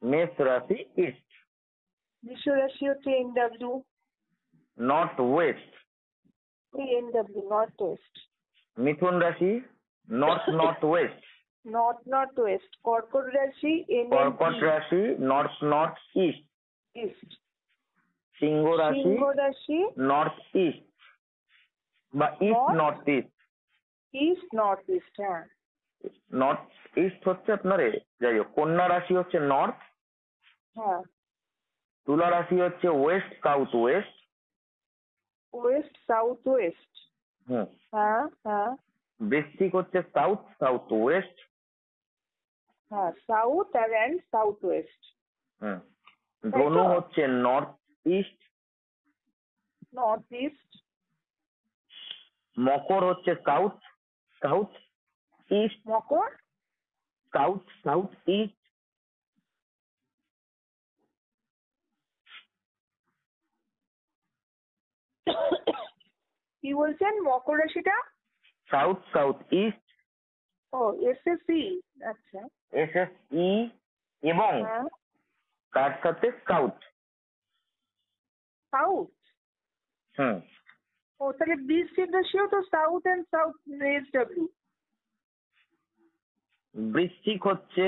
মেষ রাশি ইস্ট। বৃষ রাশি হচ্ছে NW, নর্থ ওয়েস্ট। এই NW নর্থ ওয়েস্ট। মিথুন রাশি north north West. North West. কর্কট রাশি কর্কট NNE, রাশি নর্থ নর্থ ইস্ট। ইস্ট। সিংহ রাশি সিংহ রাশি নর্থ ইস্ট বা east North? North east. East north east, হ্যাঁ। নর্থ ইস্ট হচ্ছে আপনার যাই হোক। কন্যা রাশি হচ্ছে নর্থ। হ্যাঁ, তুলা রাশি হচ্ছে west south west. West south west. হুম। হ্যাঁ হ্যাঁ বৃশ্চিক হচ্ছে সাউথ সাউথ ওয়েস্ট। হ্যাঁ, সাউথ অ্যান্ড সাউথ ওয়েস্ট। হুম। তাই ধনু তো? হচ্ছে নর্থ ইস্ট। North east. মকর হচ্ছে সাউথ সাউথ ইস্ট। মকর সাউথ সাউথ ইস্ট। কি বলছেন? মকর রাশিটা সাউথ সাউথ ইস্ট। ও SSE, আচ্ছা। SSE এবং হ্যাঁ, তার সাথে সাউথ। সাউথ। হুম। ও তাহলে বৃশ্চিক রাশিও তো সাউথ অ্যান্ড সাউথ SW। বৃশ্চিক হচ্ছে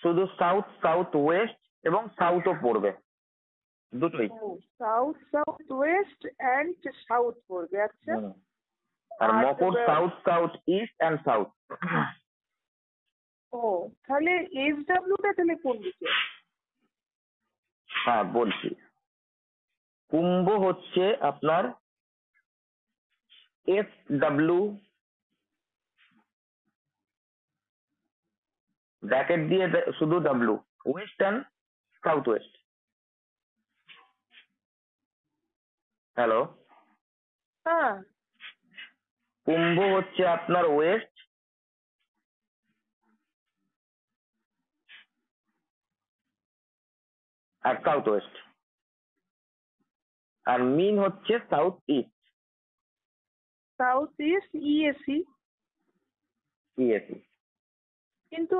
শুধু সাউথ সাউথ ওয়েস্ট এবং সাউথও পড়বে, দুটোই। সাউথ ওয়েস্ট অ্যান্ড সাউথ পড়বে, আচ্ছা। হুম। আর মকর south south east and south. ও তাহলে SWটা তাহলে কোন দিকে? হ্যাঁ বলছি। কুম্ভ হচ্ছে আপনার SW, ব্র্যাকেট দিয়ে শুধু W, West and south West. Hello. হ্যাঁ, কুম্ভ হচ্ছে আপনার ওয়েস্ট, আর সাউথ ওয়েস্ট। আর মিন হচ্ছে south east. South east ESE। ESE। কিন্তু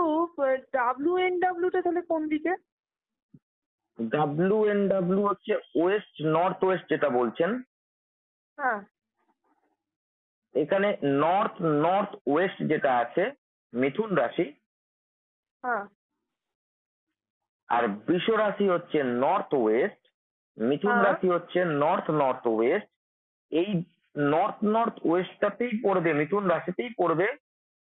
WNWটা তাহলে কোন দিকে? WNW হচ্ছে ওয়েস্ট নর্থ ওয়েস্ট যেটা বলছেন। হ্যাঁ, এখানে নর্থ নর্থ ওয়েস্ট যেটা আছে মিথুন রাশি, হ্যাঁ। আর বৃষ রাশি হচ্ছে নর্থ ওয়েস্ট, মিথুন হ্যাঁ। রাশি হচ্ছে নর্থ নর্থ ওয়েস্ট। এই নর্থ নর্থ ওয়েস্টটাতেই পড়বে, মিথুন রাশিতেই পড়বে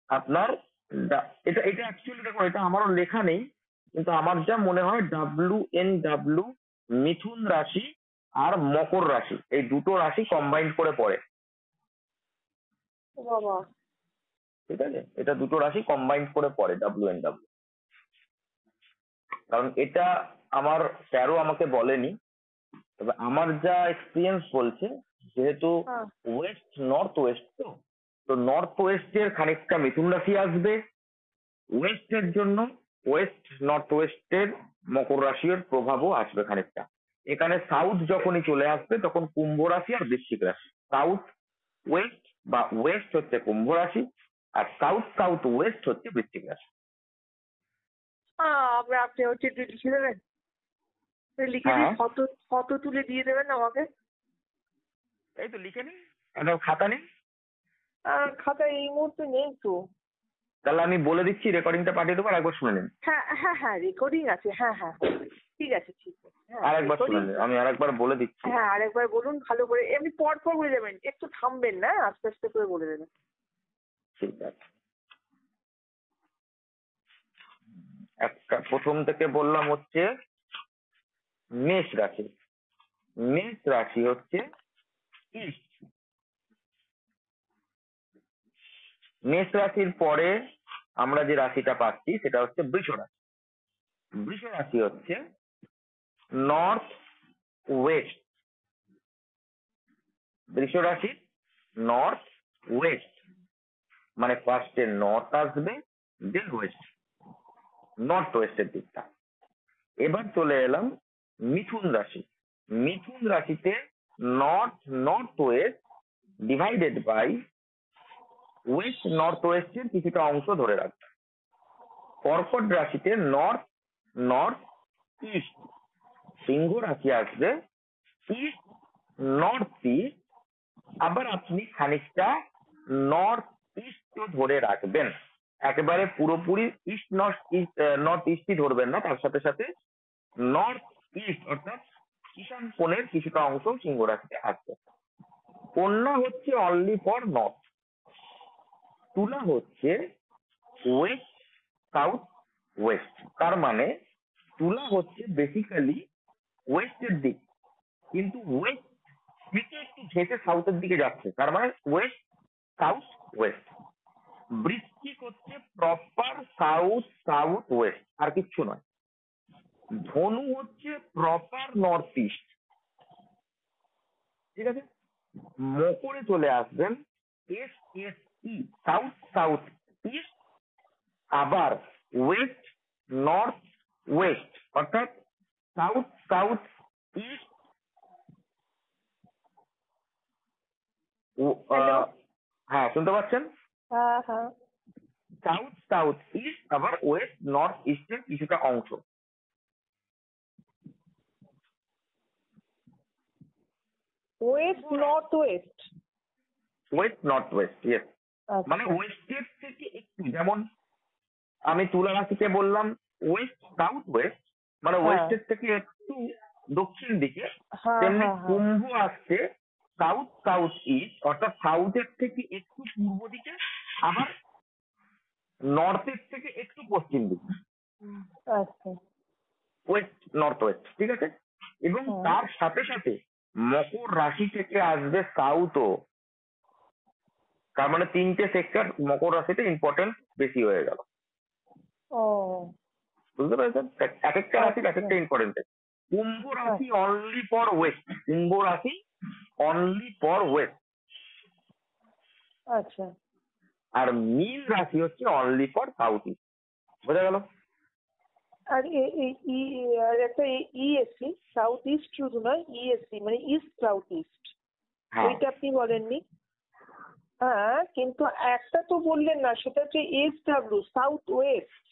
আপনার। এটা এটা অ্যাকচুয়ালি দেখো, এটা আমারও লেখা নেই, কিন্তু আমার যা মনে হয় WNW মিথুন রাশি আর মকর রাশি, এই দুটো রাশি কম্বাইন্ড করে পড়ে। ও বাবা। ঠিক আছে, এটা দুটো রাশি কম্বাইন্ড করে পড়ে WNW। কারণ এটা আমার স্যারও আমাকে বলেনি, তবে আমার যা এক্সপিরিয়েন্স বলছে, যেহেতু হ্যাঁ। ওয়েস্ট নর্থ ওয়েস্ট, তো নর্থ ওয়েস্টের খানিকটা মিথুন রাশি আসবে, ওয়েস্টের জন্য ওয়েস্ট নর্থ ওয়েস্টের মকর রাশির প্রভাবও আসবে খানিকটা। এখানে সাউথ যখনই চলে আসবে তখন কুম্ভ রাশি আর বৃশ্চিক রাশি। সাউথ ওয়েস্ট বা ওয়েস্ট হচ্ছে কুম্ভ রাশি, আর সাউথ সাউথ ওয়েস্ট হচ্ছে বৃশ্চিক রাশি। আপনি হচ্ছে একটু লিখে দেবেন, লিখে দিয়ে হ্যাঁ, ফটো তুলে দিয়ে দেবেন আমাকে। এই তো লিখে নিন, একটা খাতা নিন। খাতা এই মুহূর্তে নেই তো। তাহলে আমি বলে দিচ্ছি, রেকর্ডিংটা পাঠিয়ে দেবো, একবার শুনে নিন। হ্যাঁ হ্যাঁ হ্যাঁ, রেকর্ডিং আছে। হ্যাঁ হ্যাঁ, ঠিক আছে ঠিক আছে। হ্যাঁ, আরেকবার শুনে recording- নিন, আমি আরেকবার বলে দিচ্ছি। হ্যাঁ, আরেকবার বলুন ভালো করে, এমনি পর পর বলে যাবেন, একটু থামবেন না, আস্তে আস্তে করে বলে দেবেন। ঠিক আছে। একটা প্রথম থেকে বললাম হচ্ছে মেষ রাশি। মেষ রাশি হচ্ছে ইস্ট। মেষ রাশির পরে আমরা যে রাশিটা পাচ্ছি সেটা হচ্ছে বৃষ রাশি। বৃষ রাশি হচ্ছে নর্থ ওয়েস্ট। বৃষ রাশি নর্থ ওয়েস্ট, মানে ফার্স্টে নর্থ আসবে, দেন ওয়েস্ট, নর্থ ওয়েস্টের দিকটা। এবার চলে এলাম মিথুন রাশি। মিথুন রাশিতে north north west divided by west north ওয়েস্টের কিছুটা অংশ ধরে রাখবে। কর্কট রাশিতে নর্থ নর্থ ইস্ট। সিংহ রাশি আসবে ইস্ট নর্থ ইস্ট। আবার আপনি খানিকটা নর্থ ইস্ট ধরে রাখবেন, একেবারে পুরোপুরি ইস্ট নর্থ ইস্টই ধরবেন না, তার সাথে সাথে নর্থ ইস্ট অর্থাৎ ঈশান কোণের কিছুটা অংশ সিংহ রাশিতে আসবে। কন্যা হচ্ছে অনলি ফর নর্থ, তুলা হচ্ছে ওয়েস্ট সাউথ ওয়েস্ট। তার মানে তুলা হচ্ছে বেসিক্যালি ওয়েস্টের দিক, কিন্তু ওয়েস্ট থেকে একটু ঘেঁটে সাউথের দিকে যাচ্ছে, তার মানে ওয়েস্ট সাউথ ওয়েস্ট। বৃশ্চিক হচ্ছে প্রপার সাউথ সাউথ ওয়েস্ট, আর কিচ্ছু নয়। ধনু হচ্ছে প্রপার নর্থ ইস্ট, ঠিক আছে। মকরে চলে আসবেন S S E south south east, আবার ওয়েস্ট নর্থ ওয়েস্ট অর্থাৎ সাউথ সাউথ ইস্ট। হ্যালো। হ্যাঁ, শুনতে পাচ্ছেন? হ্যাঁ হ্যাঁ। সাউথ সাউথ ইস্ট আবার ওয়েস্ট নর্থ ইস্টের কিছুটা অংশ। West north West. West north West, yes. মানে ওয়েস্টের থেকে একটু, যেমন আমি তুলা রাশিকে বললাম ওয়েস্ট সাউথ ওয়েস্ট, মানে ওয়েস্টের থেকে একটু দক্ষিণ দিকে, তেমনি কুম্ভ আসছে সাউথ সাউথ ইস্ট অর্থাৎ সাউথের থেকে একটু পূর্ব দিকে, আবার নর্থের থেকে একটু পশ্চিম দিকে, আচ্ছা। ওয়েস্ট নর্থ ওয়েস্ট, ঠিক আছে। এবং তার সাথে সাথে মকর রাশি থেকে আসবে সাউথও, তার মানে তিনটে সেক্টর মকর রাশিতে ইম্পর্টেন্ট বেশি হয়ে গেল। ও, বুঝতে পেরেছেন? এক একটা রাশির এক একটা ইম্পর্টেন্ট। কুম্ভ রাশি অনলি ফর ওয়েস্ট, কুম্ভ রাশি অনলি ফর ওয়েস্ট। আচ্ছা। আর মীন রাশি হচ্ছে অনলি ফর সাউথ ইস্ট। বোঝা গেল? আর আর একটা ইএসসি সাউথ ইস্ট শুধু নয়, ইএসসি মানে ইস্ট সাউথ ইস্ট, হ্যাঁ, ওইটা আপনি বলেননি। হ্যাঁ, কিন্তু একটা তো বললেন না, সেটা হচ্ছে এসডব্লিউ সাউথ ওয়েস্ট।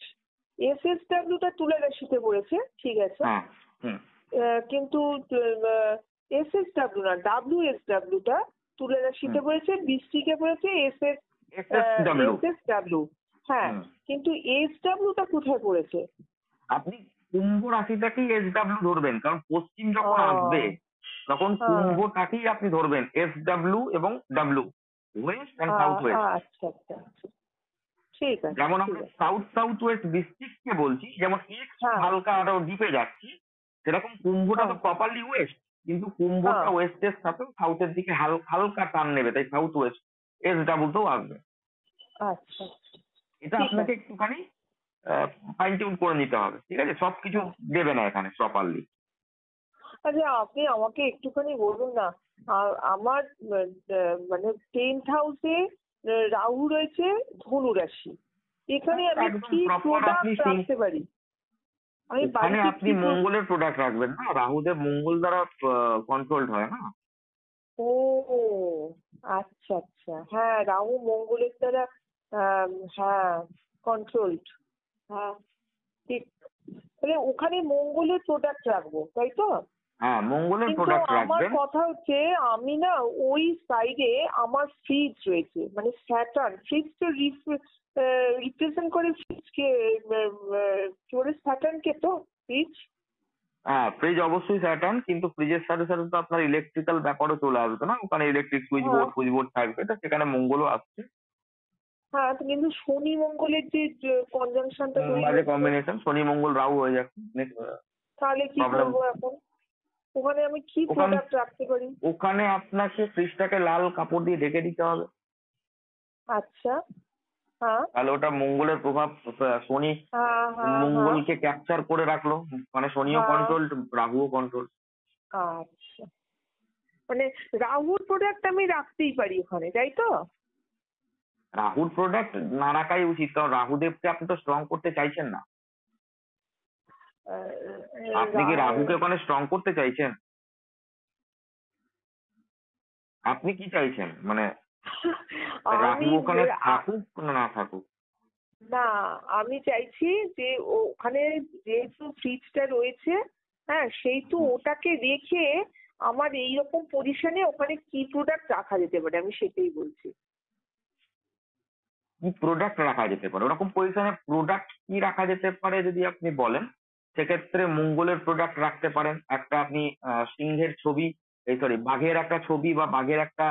এসএসডব্লিউটা তুলা রাশিতে পড়েছে, ঠিক আছে। হ্যাঁ, হুম, কিন্তু এসএসডব্লিউ না, ডাব্লিউএসডব্লিউটা তুলা রাশিতে পড়েছে, বৃশ্চিকে পড়েছে এসএসডব্লিউ। এসএসডব্লিউ। হ্যাঁ, কিন্তু এসডব্লিউটা কোথায় পড়েছে? আপনি কুম্ভ রাশিটাকেই এসডব্লিউ ধরবেন, কারণ পশ্চিম যখন আসবে তখন কুম্ভটাকেই আপনি ধরবেন, এসডব্লিউ এবং W, west and south west. আচ্ছা আচ্ছা, ঠিক আছে। যেমন আমরা সাউথ সাউথ ওয়েস্ট ডিস্ট্রিক্টকে বলছি, যেমন এক্স হালকা আরো ডিপে যাচ্ছি, সেরকম কুম্ভটা তো প্রপারলি ওয়েস্ট, কিন্তু কুম্ভটা ওয়েস্টের সাথে সাউথের দিকে হালকা টান নেবে, তাই সাউথ ওয়েস্ট এসডব্লিউতেও আসবে। আচ্ছা, এটা আপনাকে একটুখানি ফাইন টিউন করে নিতে হবে, ঠিক আছে? সবকিছু দেবে না এখানে প্রপারলি। আচ্ছা, আপনি আমাকে একটুখানি বলুন না, আমার মানে 10th হাউসে রাহু রয়েছে ধনু রাশি, এখানে আমি কি প্রোডাক্ট রাখতে পারি? আমি এখানে আপনি মঙ্গলের প্রোডাক্ট রাখবেন না, রাহুদেব মঙ্গল দ্বারা কন্ট্রোলড হয় না। ও আচ্ছা আচ্ছা, হ্যাঁ, রাহু মঙ্গলের দ্বারা হ্যাঁ কন্ট্রোলড। হ্যাঁ ঠিক, তাহলে ওখানে মঙ্গলের প্রোডাক্ট রাখবো, তাই তো? হ্যাঁ, মঙ্গলের কিন্তু প্রোডাক্ট আমার রাখবেন। কথা হচ্ছে, আমি না ওই সাইডে আমার ফ্রিজ রয়েছে, মানে স্যাটার্ন ফ্রিজ তো রিপ্রেজেন্ট করে ফ্রিজকে, কি বলে স্যাটার্নকে, তো ফ্রিজ। হ্যাঁ, ফ্রিজ অবশ্যই স্যাটার্ন, কিন্তু ফ্রিজের সাথে সাথে তো আপনার ইলেকট্রিক্যাল ব্যাপারও চলে আসবে না, ওখানে ইলেকট্রিক সুইচ বোর্ড থাকবে, তো সেখানে মঙ্গলও আসছে। হ্যাঁ, কিন্তু শনি মঙ্গলের যে কনজাংশনটা বাজে কম্বিনেশন, শনি মঙ্গল রাহু হয়ে যাচ্ছে, তাহলে কি করবো এখন? ওখানে আমি কি প্রোডাক্ট রাখতে পারি? ওখানে আপনাকে ফ্রিজটাকে লাল কাপড় দিয়ে ঢেকে দিতে হবে। আচ্ছা, হ্যাঁ, তাহলে ওটা মঙ্গলের প্রভাব, শনি মঙ্গলকে ক্যাপচার করে রাখলো, মানে শনিও কন্ট্রোল রাহুও কন্ট্রোল। আচ্ছা, মানে রাহুর প্রোডাক্ট আমি রাখতেই পারি ওখানে, তাই তো? রাহুর প্রোডাক্ট না রাখাই উচিত, কারণ রাহুদেবকে আপনি তো স্ট্রং করতে চাইছেন না। আপনি কি রাহুকে ওখানে স্ট্রং করতে চাইছেন? আপনি কি চাইছেন, মানে রাহু ওখানে থাকুক না না থাকুক? না, আমি চাইছি যে ওখানে যেহেতু ফ্রিজটা রয়েছে, হ্যাঁ, সেহেতু ওটাকে রেখে আমার এইরকম পজিশনে ওখানে কি প্রোডাক্ট রাখা যেতে পারে, আমি সেটাই বলছি। কি প্রোডাক্ট রাখা যেতে পারে, ওরকম পজিশনে প্রোডাক্ট কি রাখা যেতে পারে যদি আপনি বলেন, সেক্ষেত্রে মঙ্গলের প্রোডাক্ট রাখতে পারেন। একটা আপনি সিংহের ছবি, এই সরি বাঘের একটা ছবি বা বাঘের একটা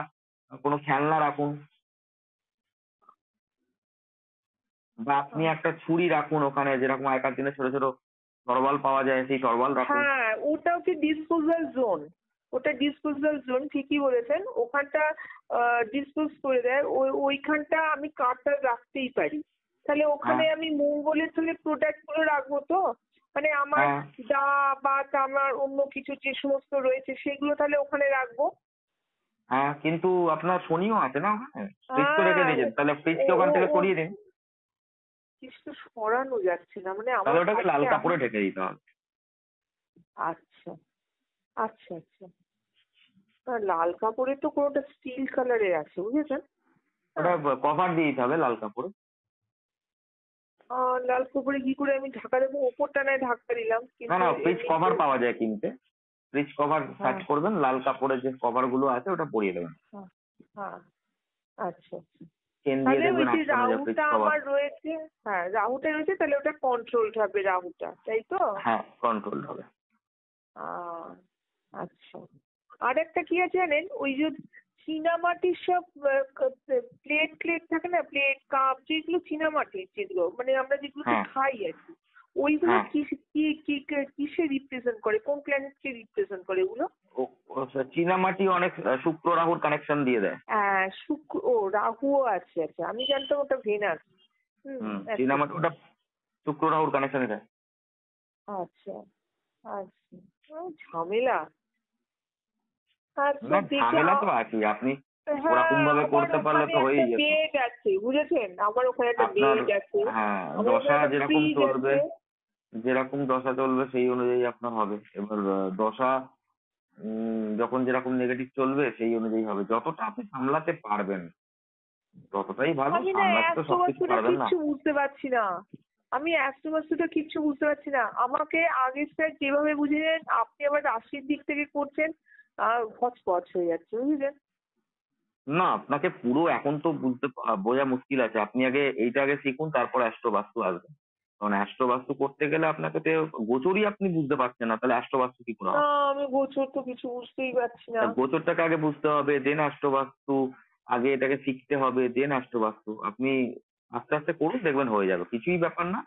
কোনো খেলনা রাখুন, বা আপনি একটা ছুরি রাখুন ওখানে, যেরকম আগেকার দিনে ছোট ছোট তরোয়াল পাওয়া যায়, সেই তরোয়াল রাখুন। হ্যাঁ, ওটা হচ্ছে ডিসপোজাল জোন। ওটা ডিসপোজাল জোন, ঠিকই বলেছেন। ওখানটা ডিসপোজ করে দেয়, ওইখানটা আমি কার্ডটা রাখতেই পারি। তাহলে ওখানে হ্যাঁ, আমি মঙ্গলের তাহলে প্রোডাক্ট গুলো রাখবো তো, মানে আমার হ্যাঁ, দা বা আমার অন্য কিছু যে সমস্ত রয়েছে সেগুলো তাহলে ওখানে রাখবো। হ্যাঁ, কিন্তু আপনার শনিও আছে না ওখানে, ফ্রিজ তো রেখে হ্যাঁ, দিয়েছেন, তাহলে ও ফ্রিজকে ওখান ও থেকে ও সরিয়ে দিন। কিছু সরানো যাচ্ছে না, মানে আমার তাহলে ওটাকে লাল খাটটা কাপড়ে ঢেকে দিতে হবে। আচ্ছা, আচ্ছা, আচ্ছা। লাল কাপড়ে তো কোনোটা স্টিল কালারের আছে, বুঝেছেন? ওটা হ্যাঁ, কভার দিয়ে দিতে হবে লাল কাপড়ে। লাল কাপড়ে কি করে আমি ঢাকা দেবো? ওপরটা নয় ঢাকা দিলাম, না কিন্তু না, ফ্রিজ এমনিতে। কভার পাওয়া যায় কিনতে, ফ্রিজ কভার সার্চ হ্যাঁ, করবেন, লাল কাপড়ের যে কভার গুলো আছে ওটা পরিয়ে দেবেন, হ্যাঁ, হ্যাঁ, আচ্ছা, আচ্ছা। চেন দিয়ে তাহলে ওই দেখবেন যে আটকানো যায় ফ্রিজ রাহুটা কভার। আমার রয়েছে, হ্যাঁ, রাহুটা রয়েছে, তাহলে ওটা কন্ট্রোলড হবে রাহুটা, তাই তো? হ্যাঁ, কন্ট্রোল হবে। আহ আচ্ছা। আর একটা কি আছে জানেন, ওই যে চীনামাটির সব প্লেট প্লেট থাকে না, প্লেট কাপ, যেগুলো চীনামাটির, যেগুলো মানে আমরা যেগুলোতে হ্যাঁ, খাই আর কি, ওইগুলো হ্যাঁ, কিসে রিপ্রেজেন্ট করে, কোন প্ল্যানেটকে রিপ্রেজেন্ট করে ওগুলো? চীনামাটি অনেক শুক্র রাহুর কানেকশন দিয়ে দেয়। শুক্র, ও রাহুও আছে, আচ্ছা, আমি জানতাম ওটা ভেনাস। হুম, আচ্ছা, চীনামাটি আচ্ছা, ওটা শুক্র রাহুর কানেকশন দেয়। আচ্ছা, আচ্ছা। ঝামেলা। আচ্ছা, না, দেখি ঝামেলা তো আছে, আপনি ওরকম হ্যাঁ, ভাবে আমার করতে পারলে ওখানে তো একটা হয়েই যেত। বেড আছে, বুঝেছেন? আমার ওখানে একটা আপনার, বেড আছে, হ্যাঁ, আমার ওখানে দশা একটা যেরকম ফ্রিজ চলবে, আছে। যেরকম দশা চলবে সেই অনুযায়ী আপনার হবে। এবার দশা যখন যেরকম নেগেটিভ চলবে সেই অনুযায়ী হবে, যতটা আপনি সামলাতে পারবেন ততটাই ভালো, আমি না সামলাতে তো অ্যাস্ট্রো সবকিছু বাস্তুটা পারবেন না। কিচ্ছু বুঝতে পারছি না। আমি অ্যাস্ট্রো বাস্তুটা কিচ্ছু বুঝতে পারছি না। আমাকে আগে স্যার যেভাবে বুঝিয়েছেন, আপনি আবার রাশির দিক থেকে করছেন, হচপচ হয়ে যাচ্ছে, বুঝলেন? না, আপনাকে পুরো এখন তো বোঝা মুশকিল আছে, আপনি আগে এইটা আগে শিখুন, তারপর অ্যাস্ট্রো বাস্তু আসবে। কারণ অ্যাস্ট্রো বাস্তু করতে গেলে আপনাকে তো গোচরই আপনি বুঝতে পারছেন না, তাহলে অ্যাস্ট্রো বাস্তু কি করে না, হবে? আমি গোচর তো কিছু বুঝতেই পারছি না। তা গোচরটাকে আগে বুঝতে হবে, দেন অ্যাস্ট্রো বাস্তু, আগে এটাকে শিখতে হবে, দেন অ্যাস্ট্রো বাস্তু। আপনি আস্তে আস্তে করুন, দেখবেন হয়ে যাবে, কিছুই ব্যাপার না,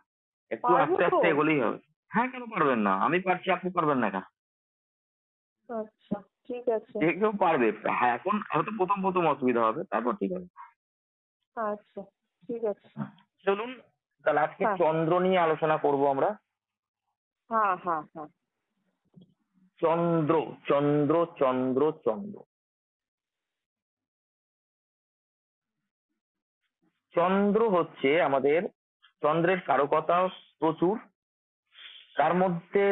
একটু পারবো আস্তে তো? আস্তে এগোলেই হবে। হ্যাঁ, কেন পারবেন না, আমি পারছি, আপনি পারবেন না কেন? আচ্ছা, ঠিক আছে। যে কেউ পারবে। হ্যাঁ, এখন হয়তো প্রথম প্রথম অসুবিধা হবে, তারপর ঠিক আছে। আচ্ছা, ঠিক আছে। চলুন, তাহলে আজকে হ্যাঁ, চন্দ্র নিয়ে আলোচনা করব আমরা। হ্যাঁ, হ্যাঁ, হ্যাঁ। চন্দ্র, চন্দ্র, চন্দ্র, চন্দ্র। চন্দ্র হচ্ছে আমাদের, চন্দ্রের কারকতা প্রচুর। তার মধ্যে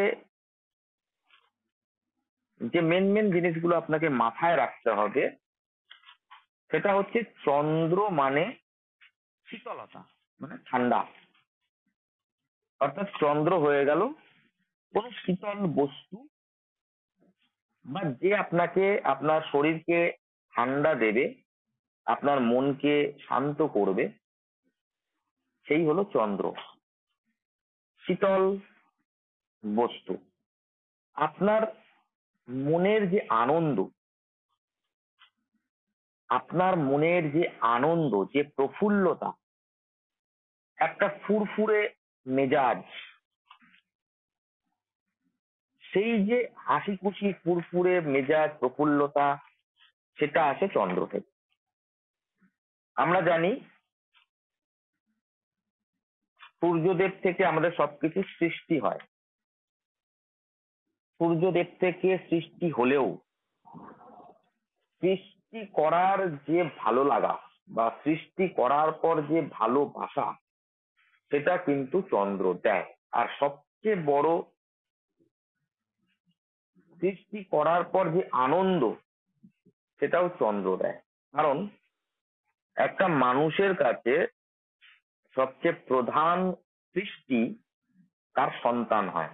যে মেন মেন জিনিসগুলো আপনাকে মাথায় রাখতে হবে, সেটা হচ্ছে চন্দ্র মানে শীতলতা, মানে ঠান্ডা। অর্থাৎ চন্দ্র হয়ে গেল কোন শীতল বস্তু, বা যে আপনাকে, আপনার শরীরকে ঠান্ডা দেবে, আপনার মনকে শান্ত করবে, সেই হলো চন্দ্র, শীতল বস্তু। আপনার মনের যে আনন্দ, আপনার মনের যে আনন্দ, যে প্রফুল্লতা, একটা ফুরফুরে মেজাজ, সেই যে হাসি খুশি ফুরফুরে মেজাজ প্রফুল্লতা, সেটা আসে চন্দ্র থেকে। আমরা জানি সূর্যদেব থেকে আমাদের সবকিছু সৃষ্টি হয়, সূর্যদেব থেকে সৃষ্টি হলেও সৃষ্টি করার যে ভালো লাগা, বা সৃষ্টি করার পর যে ভালোবাসা, সেটা কিন্তু চন্দ্র দেয়। আর সবচেয়ে বড়, সৃষ্টি করার পর যে আনন্দ, সেটাও চন্দ্র দেয়। কারণ একটা মানুষের কাছে সবচেয়ে প্রধান সৃষ্টি তার সন্তান হয়।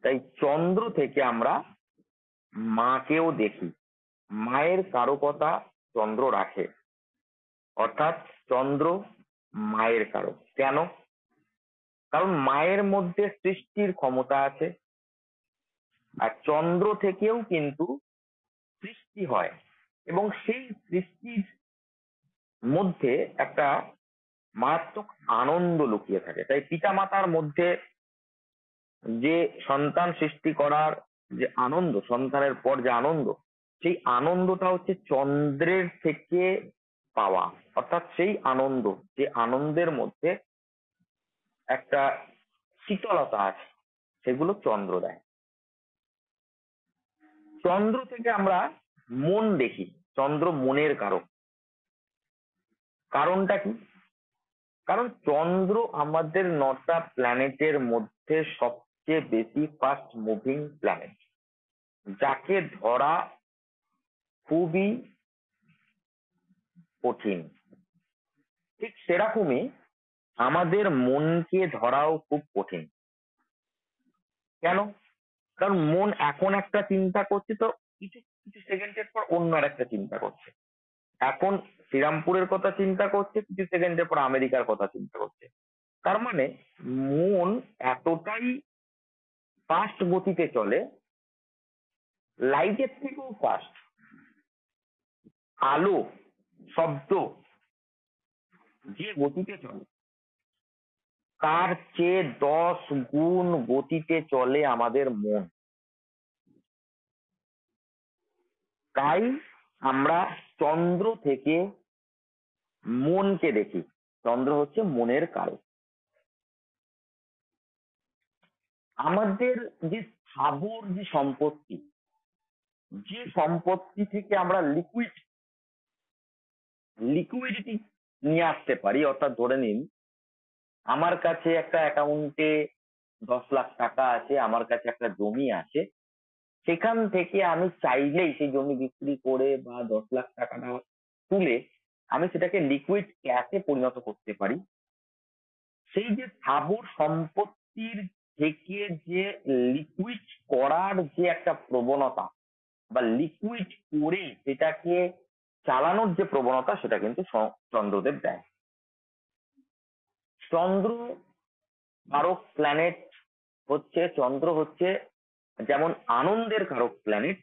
তাই চন্দ্র থেকে আমরা মাকেও দেখি, মায়ের কারকতা চন্দ্র রাখে, অর্থাৎ চন্দ্র মায়ের কারক। কেন? কারণ মায়ের মধ্যে সৃষ্টির ক্ষমতা আছে, আর চন্দ্র থেকেও কিন্তু সৃষ্টি হয়, এবং সেই সৃষ্টির মধ্যে একটা মারাত্মক আনন্দ লুকিয়ে থাকে। তাই পিতামাতার মধ্যে যে সন্তান সৃষ্টি করার যে আনন্দ, সন্তানের পর যে আনন্দ, সেই আনন্দটা হচ্ছে চন্দ্রের থেকে পাওয়া। অর্থাৎ সেই আনন্দ, যে আনন্দের মধ্যে একটা শীতলতা আছে, সেগুলো চন্দ্র দেয়। চন্দ্র থেকে আমরা মন দেখি, চন্দ্র মনের কারক। কারণটা কি? কারণ চন্দ্র আমাদের 9টা প্ল্যানেটের মধ্যে সবচেয়ে বেশি ফাস্ট মুভিং প্ল্যানেট, যাকে ধরা খুবই কঠিন। ঠিক সেরকমই আমাদের মনকে ধরাও খুব কঠিন। কেন? কারণ মন এখন একটা চিন্তা করছে, তো কিছু কিছু সেকেন্ডের পর অন্য আর একটা চিন্তা করছে। এখন শ্রীরামপুরের কথা চিন্তা করছে, কিছু সেকেন্ডের পর আমেরিকার কথা চিন্তা করছে। তার মানে মন এতটাই ফাস্ট গতিতে চলে, লাইটের থেকেও ফাস্ট। আলো, শব্দ যে গতিতে চলে, তার চেয়ে 10 গুণ গতিতে চলে আমাদের মন। তাই আমরা চন্দ্র থেকে মনকে দেখি। চন্দ্র হচ্ছে মনের কারক। আমাদের যে স্থাবর যে সম্পত্তি, যে সম্পত্তি থেকে আমরা লিকুইডিটি নিয়ে আসতে পারি, অর্থাৎ ধরে নিন আমার কাছে একটা অ্যাকাউন্টে 10 লাখ টাকা আছে, আমার কাছে একটা জমি আছে, সেখান থেকে আমি চাইলেই সেই জমি বিক্রি করে বা 10 লাখ টাকাটা তুলে আমি সেটাকে লিকুইড ক্যাশে পরিণত করতে পারি। সেই যে স্থাবর সম্পত্তির থেকে যে লিকুইড করার যে একটা প্রবণতা, বা লিকুইড করে সেটাকে চালানোর যে প্রবণতা, সেটা কিন্তু চন্দ্রদেব দেয়। চন্দ্র কারক প্ল্যানেট হচ্ছে, চন্দ্র হচ্ছে যেমন আনন্দের কারক প্ল্যানেট।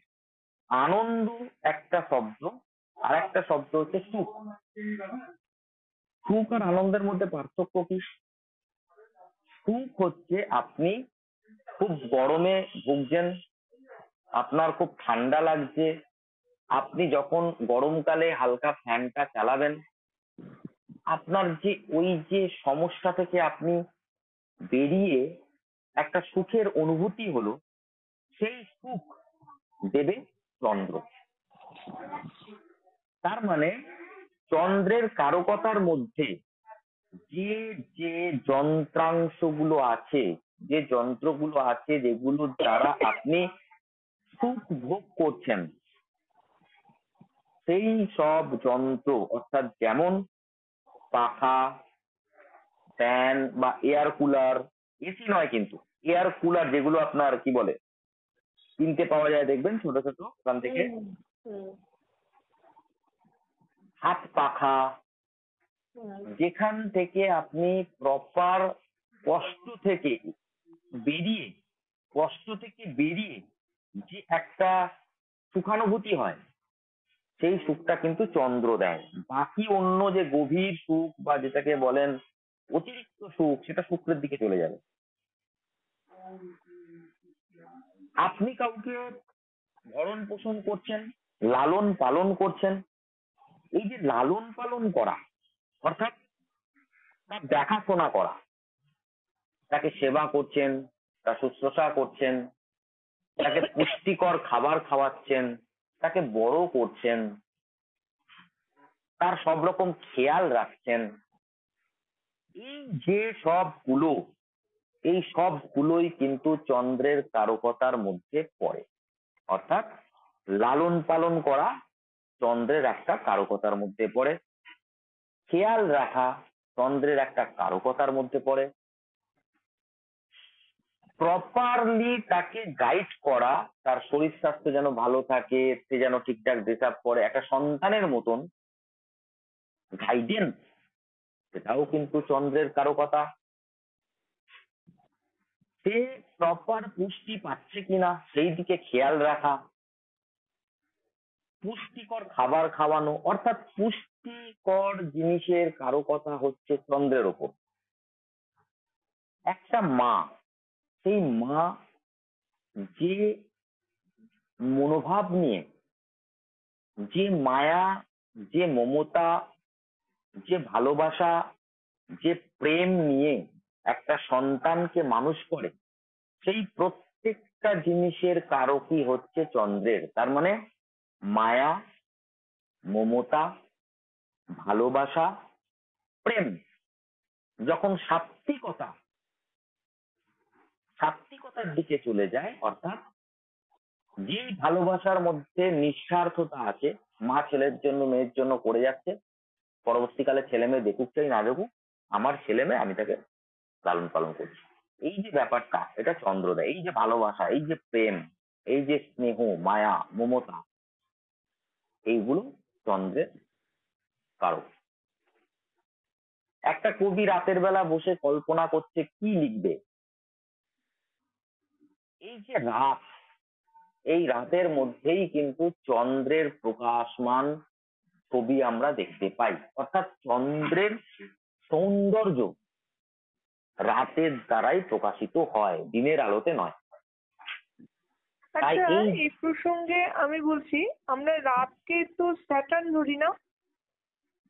আনন্দ একটা শব্দ, আর একটা শব্দ হচ্ছে সুখ। সুখ আর আনন্দের মধ্যে পার্থক্য কি? সুখ হচ্ছে আপনি খুব গরমে ভুগছেন, আপনার খুব ঠান্ডা লাগছে, আপনি যখন গরমকালে হালকা ফ্যানটা চালাবেন, আপনার যে ওই যে সমস্যা থেকে আপনি বেরিয়ে একটা সুখের অনুভূতি হলো, সেই সুখ দেবে চন্দ্র। তার মানে চন্দ্রের কারকতার মধ্যে যে যে যন্ত্রাংশগুলো আছে, যে যন্ত্রগুলো আছে, যেগুলো দ্বারা আপনি সুখ ভোগ করছেন, সেই সব যন্ত্র, অর্থাৎ যেমন পাখা, ফ্যান বা এয়ার কুলার, এসি নয় কিন্তু, এয়ার কুলার যেগুলো আপনার কি বলে কিনতে পাওয়া যায়, দেখবেন ছোট ছোট ওখান থেকে, হাত পাখা, যেখান থেকে আপনি প্রপার কষ্ট থেকে বেরিয়ে, কষ্ট থেকে বেরিয়ে যে একটা সুখানুভূতি হয়, সেই সুখটা কিন্তু চন্দ্র দেয়। বাকি অন্য যে গভীর সুখ বা যেটাকে বলেন অতিরিক্ত সুখ, সেটা শুক্রের দিকে চলে যাবে। আপনি কাউকে ভরণ পোষণ করছেন, লালন পালন করছেন, এই যে লালন পালন করা, অর্থাৎ তার দেখাশোনা করা, তাকে সেবা করছেন, তার শুশ্রূষা করছেন, তাকে পুষ্টিকর খাবার খাওয়াচ্ছেন, তাকে বড় করছেন, তার সব রকম খেয়াল রাখছেন, এই যে সবগুলো, এই সবগুলোই কিন্তু চন্দ্রের কারকতার মধ্যে পড়ে। অর্থাৎ লালন পালন করা চন্দ্রের একটা কারকতার মধ্যে পড়ে, খেয়াল রাখা চন্দ্রের একটা কারকতার মধ্যে পড়ে। প্রপারলি তাকে গাইড করা, তার শরীর স্বাস্থ্য যেন ভালো থাকে, সে যেন ঠিকঠাক ড্রেস আপ করে, একটা সন্তানের মতন গাইডেন্স, সেটাও কিন্তু চন্দ্রের কারকতা। সে প্রপার পুষ্টি পাচ্ছে কিনা সেই দিকে খেয়াল রাখা, পুষ্টিকর খাবার খাওয়ানো, অর্থাৎ পুষ্টিকর জিনিসের কারকতা হচ্ছে চন্দ্রের ওপর। একটা মা, সেই মা যে মনোভাব নিয়ে, যে মায়া, যে মমতা, যে ভালোবাসা, যে প্রেম নিয়ে একটা সন্তানকে মানুষ করে, সেই প্রত্যেকটা জিনিসের কারকই হচ্ছে চন্দ্রের। তার মানে মায়া, মমতা, ভালোবাসা, প্রেম যখন সাত্ত্বিকতার দিকে চলে যায়, অর্থাৎ যে ভালোবাসার মধ্যে নিঃস্বার্থতা আছে, মা ছেলের জন্য মেয়ের জন্য করে যাচ্ছে, পরবর্তীকালে ছেলে মেয়ে দেখুক চাই না দেখুক, আমার ছেলে মেয়ে, আমি তাকে লালন পালন করছি, এই যে ব্যাপারটা, এটা চন্দ্র দেয়। এই যে ভালোবাসা, এই যে প্রেম, এই যে স্নেহ, মায়া, মমতা, এইগুলো চন্দ্রের কারক। একটা কবি রাতের বেলা বসে কল্পনা করছে কি লিখবে, এই যে রাত, এই রাতের মধ্যেই কিন্তু চন্দ্রের প্রকাশমান ছবি আমরা দেখতে পাই। অর্থাৎ চন্দ্রের সৌন্দর্য রাতের দ্বারাই প্রকাশিত হয়, দিনের আলোতে নয়। তাই আচ্ছা, এই এই প্রসঙ্গে আমি বলছি, আমরা রাতকে তো স্যাটার্ন ধরি না?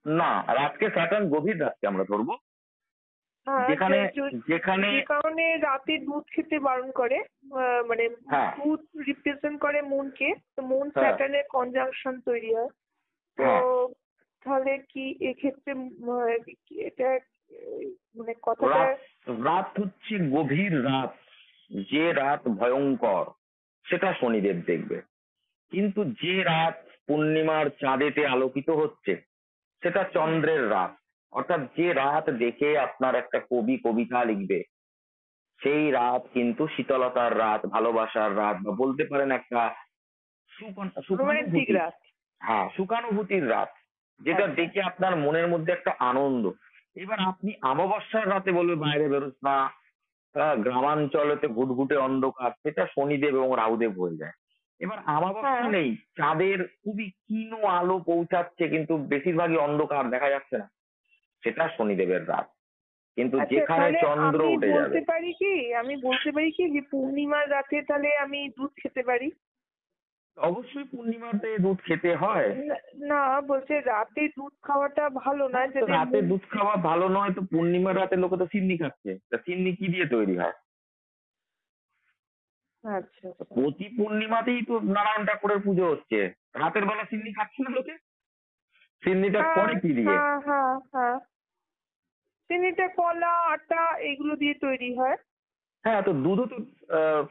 না, রাতকে স্যাটার্ন গভীর রাতকে আমরা ধরবো, হ্যাঁ, যেখানে যেখানে যে কারণে রাতে দুধ খেতে বারণ করে, মানে হ্যাঁ দুধ রিপ্রেজেন্ট করে মুনকে, তো মুন হ্যাঁ স্যাটার্নের কনজাংশন তৈরি হয়। তো হ্যাঁ তাহলে কি এক্ষেত্রে এটা মানে কথাটা? রাত, রাত হচ্ছে গভীর রাত, যে রাত ভয়ঙ্কর সেটা শনিদেব দেখবে, কিন্তু যে রাত পূর্ণিমার চাঁদেতে আলোকিত হচ্ছে সেটা চন্দ্রের রাত। অর্থাৎ যে রাত দেখে আপনার একটা কবি কবিতা লিখবে, সেই রাত কিন্তু শীতলতার রাত, ভালোবাসার রাত, বা বলতে পারেন একটা রোমান্টিক সুখানুভূতি। রাত। হ্যাঁ, সুখানুভূতির রাত, যেটা আচ্ছা। দেখে আপনার মনের মধ্যে একটা আনন্দ। এবার আপনি অমাবস্যার রাতে বলবে বাইরে বেরোস না, গ্রামাঞ্চলেতে ঘুটঘুটে অন্ধকার, সেটা শনিদেব এবং রাহুদেব হয়ে যায়। এবার অমাবস্যা হ্যাঁ, নেই, চাঁদের খুবই ক্ষীণ আলো পৌঁছাচ্ছে কিন্তু বেশিরভাগই অন্ধকার, দেখা যাচ্ছে না, সেটা শনিদেবের রাত। কিন্তু আচ্ছা, যেখানে তাহলে চন্দ্র আমি উঠে যাবে, বলতে পারি কি, যে পূর্ণিমার রাতে তাহলে আমি দুধ খেতে পারি? অবশ্যই পূর্ণিমাতে দুধ খেতে হয়। না, না, বলছে রাতে দুধ খাওয়াটা ভালো না, তো যাতে রাতে দুধ খাওয়া ভালো নয়, তো পূর্ণিমার রাতে লোকে তো সিন্নি খাচ্ছে, তা সিন্নি কি দিয়ে তৈরি হয়? আচ্ছা, আচ্ছা। প্রতি পূর্ণিমাতেই তো নারায়ণ ঠাকুরের পুজো হচ্ছে, রাতের বেলা সিন্নি খাচ্ছে না লোকে? সিন্নিটা হ্যাঁ, করে কি দিয়ে? হ্যাঁ, হ্যাঁ, হ্যাঁ, চিনিটা কলা, আটা এগুলো দিয়ে তৈরি হয়। হ্যাঁ, তো দুধও তো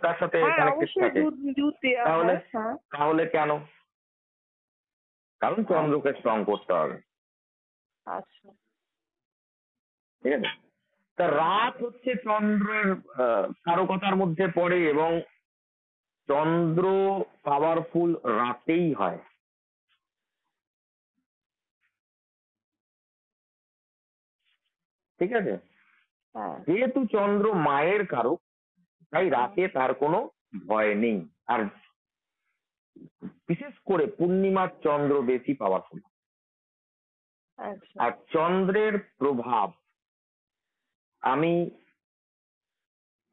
তার সাথে হ্যাঁ, কানেক্টেড অবশ্যই থাকে। দুধ দুধ দেওয়া তাহলে হয়, হ্যাঁ। তাহলে কেন? কারণ চন্দ্রকে আচ্ছা, স্ট্রং করতে হবে। আচ্ছা। ঠিক আছে, তা রাত হচ্ছে চন্দ্রের কারকতার মধ্যে পড়ে, এবং চন্দ্র পাওয়ারফুল রাতেই হয়। ঠিক আছে, হ্যাঁ, যেহেতু চন্দ্র মায়ের কারক, তাই রাতে তার কোনো ভয় নেই। আর বিশেষ করে পূর্ণিমার চন্দ্র বেশি পাওয়ারফুল। আচ্ছা। আর চন্দ্রের প্রভাব, আমি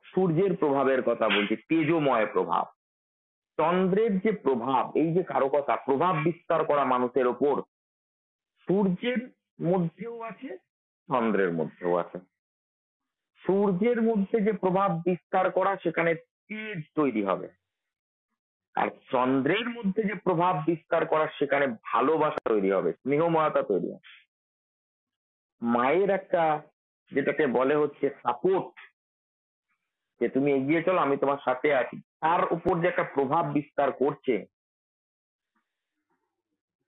সূর্যের প্রভাবের কথা বলছি, তেজোময় প্রভাব। চন্দ্রের যে প্রভাব, এই যে কারকতা, প্রভাব বিস্তার করা মানুষের ওপর, সূর্যের মধ্যেও আছে, চন্দ্রের মধ্যেও আছে। সূর্যের মধ্যে যে প্রভাব বিস্তার করা, সেখানে তেজ তৈরি হবে। আর চন্দ্রের মধ্যে যে প্রভাব বিস্তার করা, সেখানে ভালোবাসা তৈরি হবে, স্নেহময়তা তৈরি হবে। মায়ের একটা, যেটাকে বলে হচ্ছে সাপোর্ট, যে তুমি এগিয়ে চলো, আমি তোমার সাথে আছি, তার উপর যে একটা প্রভাব বিস্তার করছে,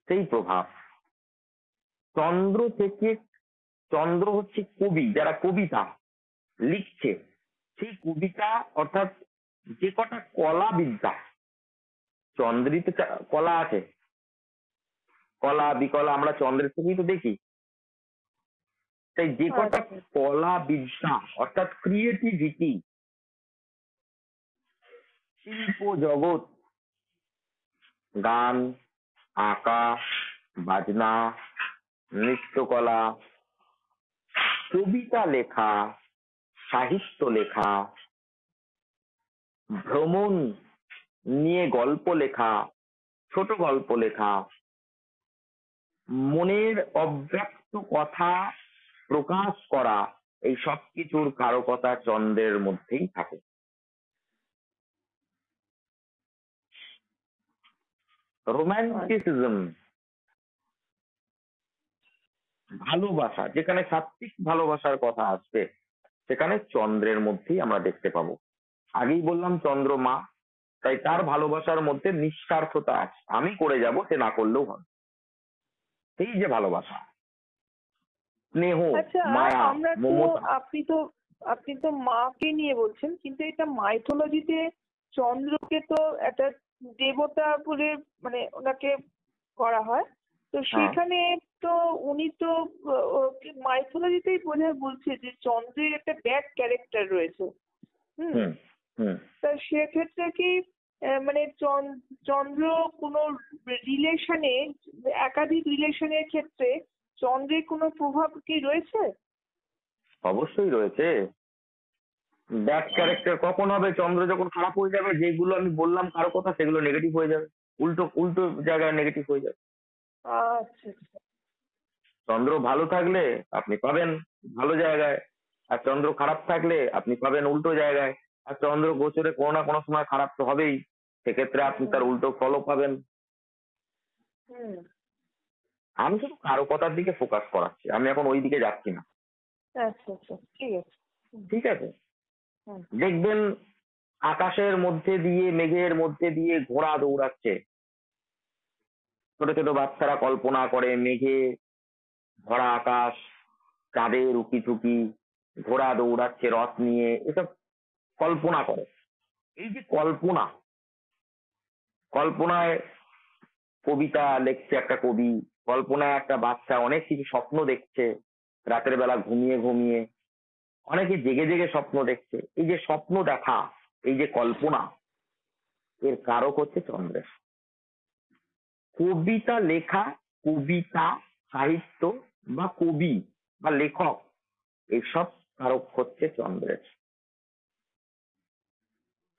সেই প্রভাব চন্দ্র থেকে চন্দ্র হচ্ছে কবি, যারা কবিতা লিখছে, সেই কবিতা অর্থাৎ যে কটা কলা বিদ্যা, চন্দ্রিতে কলা আছে, কলা বিকলা আমরা চন্দ্রের থেকেই তো দেখি। তাই যে কটা আচ্ছা কলা বিদ্যা অর্থাৎ ক্রিয়েটিভিটি, শিল্প জগৎ, গান, আঁকা, বাজনা, নৃত্যকলা, কবিতা লেখা, সাহিত্য লেখা, ভ্রমণ নিয়ে গল্প লেখা, ছোট গল্প লেখা, মনের অব্যক্ত কথা প্রকাশ করা, এই সব কিছুর কারকতা চন্দ্রের মধ্যেই থাকে। রোম্যান্টিসিজম, ভালোবাসা, যেখানে সাত্ত্বিক ভালোবাসার কথা আসবে, সেখানে চন্দ্রের মধ্যেই আমরা দেখতে পাবো। আগেই বললাম চন্দ্র মা, তাই তার ভালোবাসার মধ্যে নিঃস্বার্থতা আছে, আমি করে যাব, সে না করলেও হবে, সেই যে ভালোবাসা, স্নেহ, আচ্ছা, মায়া, আমরা তো মমতা। আপনি তো মাকে নিয়ে বলছেন, কিন্তু এটা মাইথোলজিতে চন্দ্রকে তো একটা দেবতা বলে মানে ওনাকে করা হয়, তো হ্যাঁ, সেখানে তো উনি তো মাইথোলজিতেই বোধহয় বলছে যে চন্দ্রের একটা ব্যাড ক্যারেক্টার রয়েছে। হুম। হুম, হুম। তা সেক্ষেত্রে কি মানে চন্দ্র কোনো রিলেশনে, একাধিক রিলেশনের ক্ষেত্রে চন্দ্রের কোনো প্রভাব কি রয়েছে? অবশ্যই রয়েছে। ব্যাড ক্যারেক্টার কখন হবে? চন্দ্র যখন খারাপ হয়ে যাবে, যেগুলো আমি বললাম কারো কথা, সেগুলো নেগেটিভ হয়ে যাবে, উল্টো উল্টো জায়গায় নেগেটিভ হয়ে যাবে। আচ্ছা আচ্ছা। চন্দ্র ভালো থাকলে আপনি পাবেন ভালো জায়গায়, আর চন্দ্র খারাপ থাকলে আপনি পাবেন উল্টো জায়গায়। আর চন্দ্র গোচরে কোনো না কোনো সময় খারাপ তো হবেই, সেক্ষেত্রে আপনি হুম তার উল্টো ফলও পাবেন। হুম। আমি শুধু কারো কথার দিকে ফোকাস করাচ্ছি, আমি এখন ওই দিকে যাচ্ছি না। আচ্ছা আচ্ছা, ঠিক আছে। হুম ঠিক আছে? হুম। দেখবেন আকাশের মধ্যে দিয়ে, মেঘের মধ্যে দিয়ে ঘোড়া দৌড়াচ্ছে, ছোট ছোট বাচ্চারা কল্পনা করে মেঘে ভরা আকাশ, চাঁদের উকি ঝুঁকি, ঘোড়া দৌড়াচ্ছে রথ নিয়ে, এসব কল্পনা করে। এই যে কল্পনা, কল্পনায় কবিতা লিখছে একটা কবি, কল্পনায় একটা বাচ্চা অনেক কিছু স্বপ্ন দেখছে, রাতের বেলা ঘুমিয়ে ঘুমিয়ে, অনেকে জেগে জেগে স্বপ্ন দেখছে। এই যে স্বপ্ন দেখা, এই যে কল্পনা, এর কারক হচ্ছে চন্দ্রের। কবিতা লেখা, কবিতা, সাহিত্য বা কবি বা লেখক, এসব কারক হচ্ছে চন্দ্রের।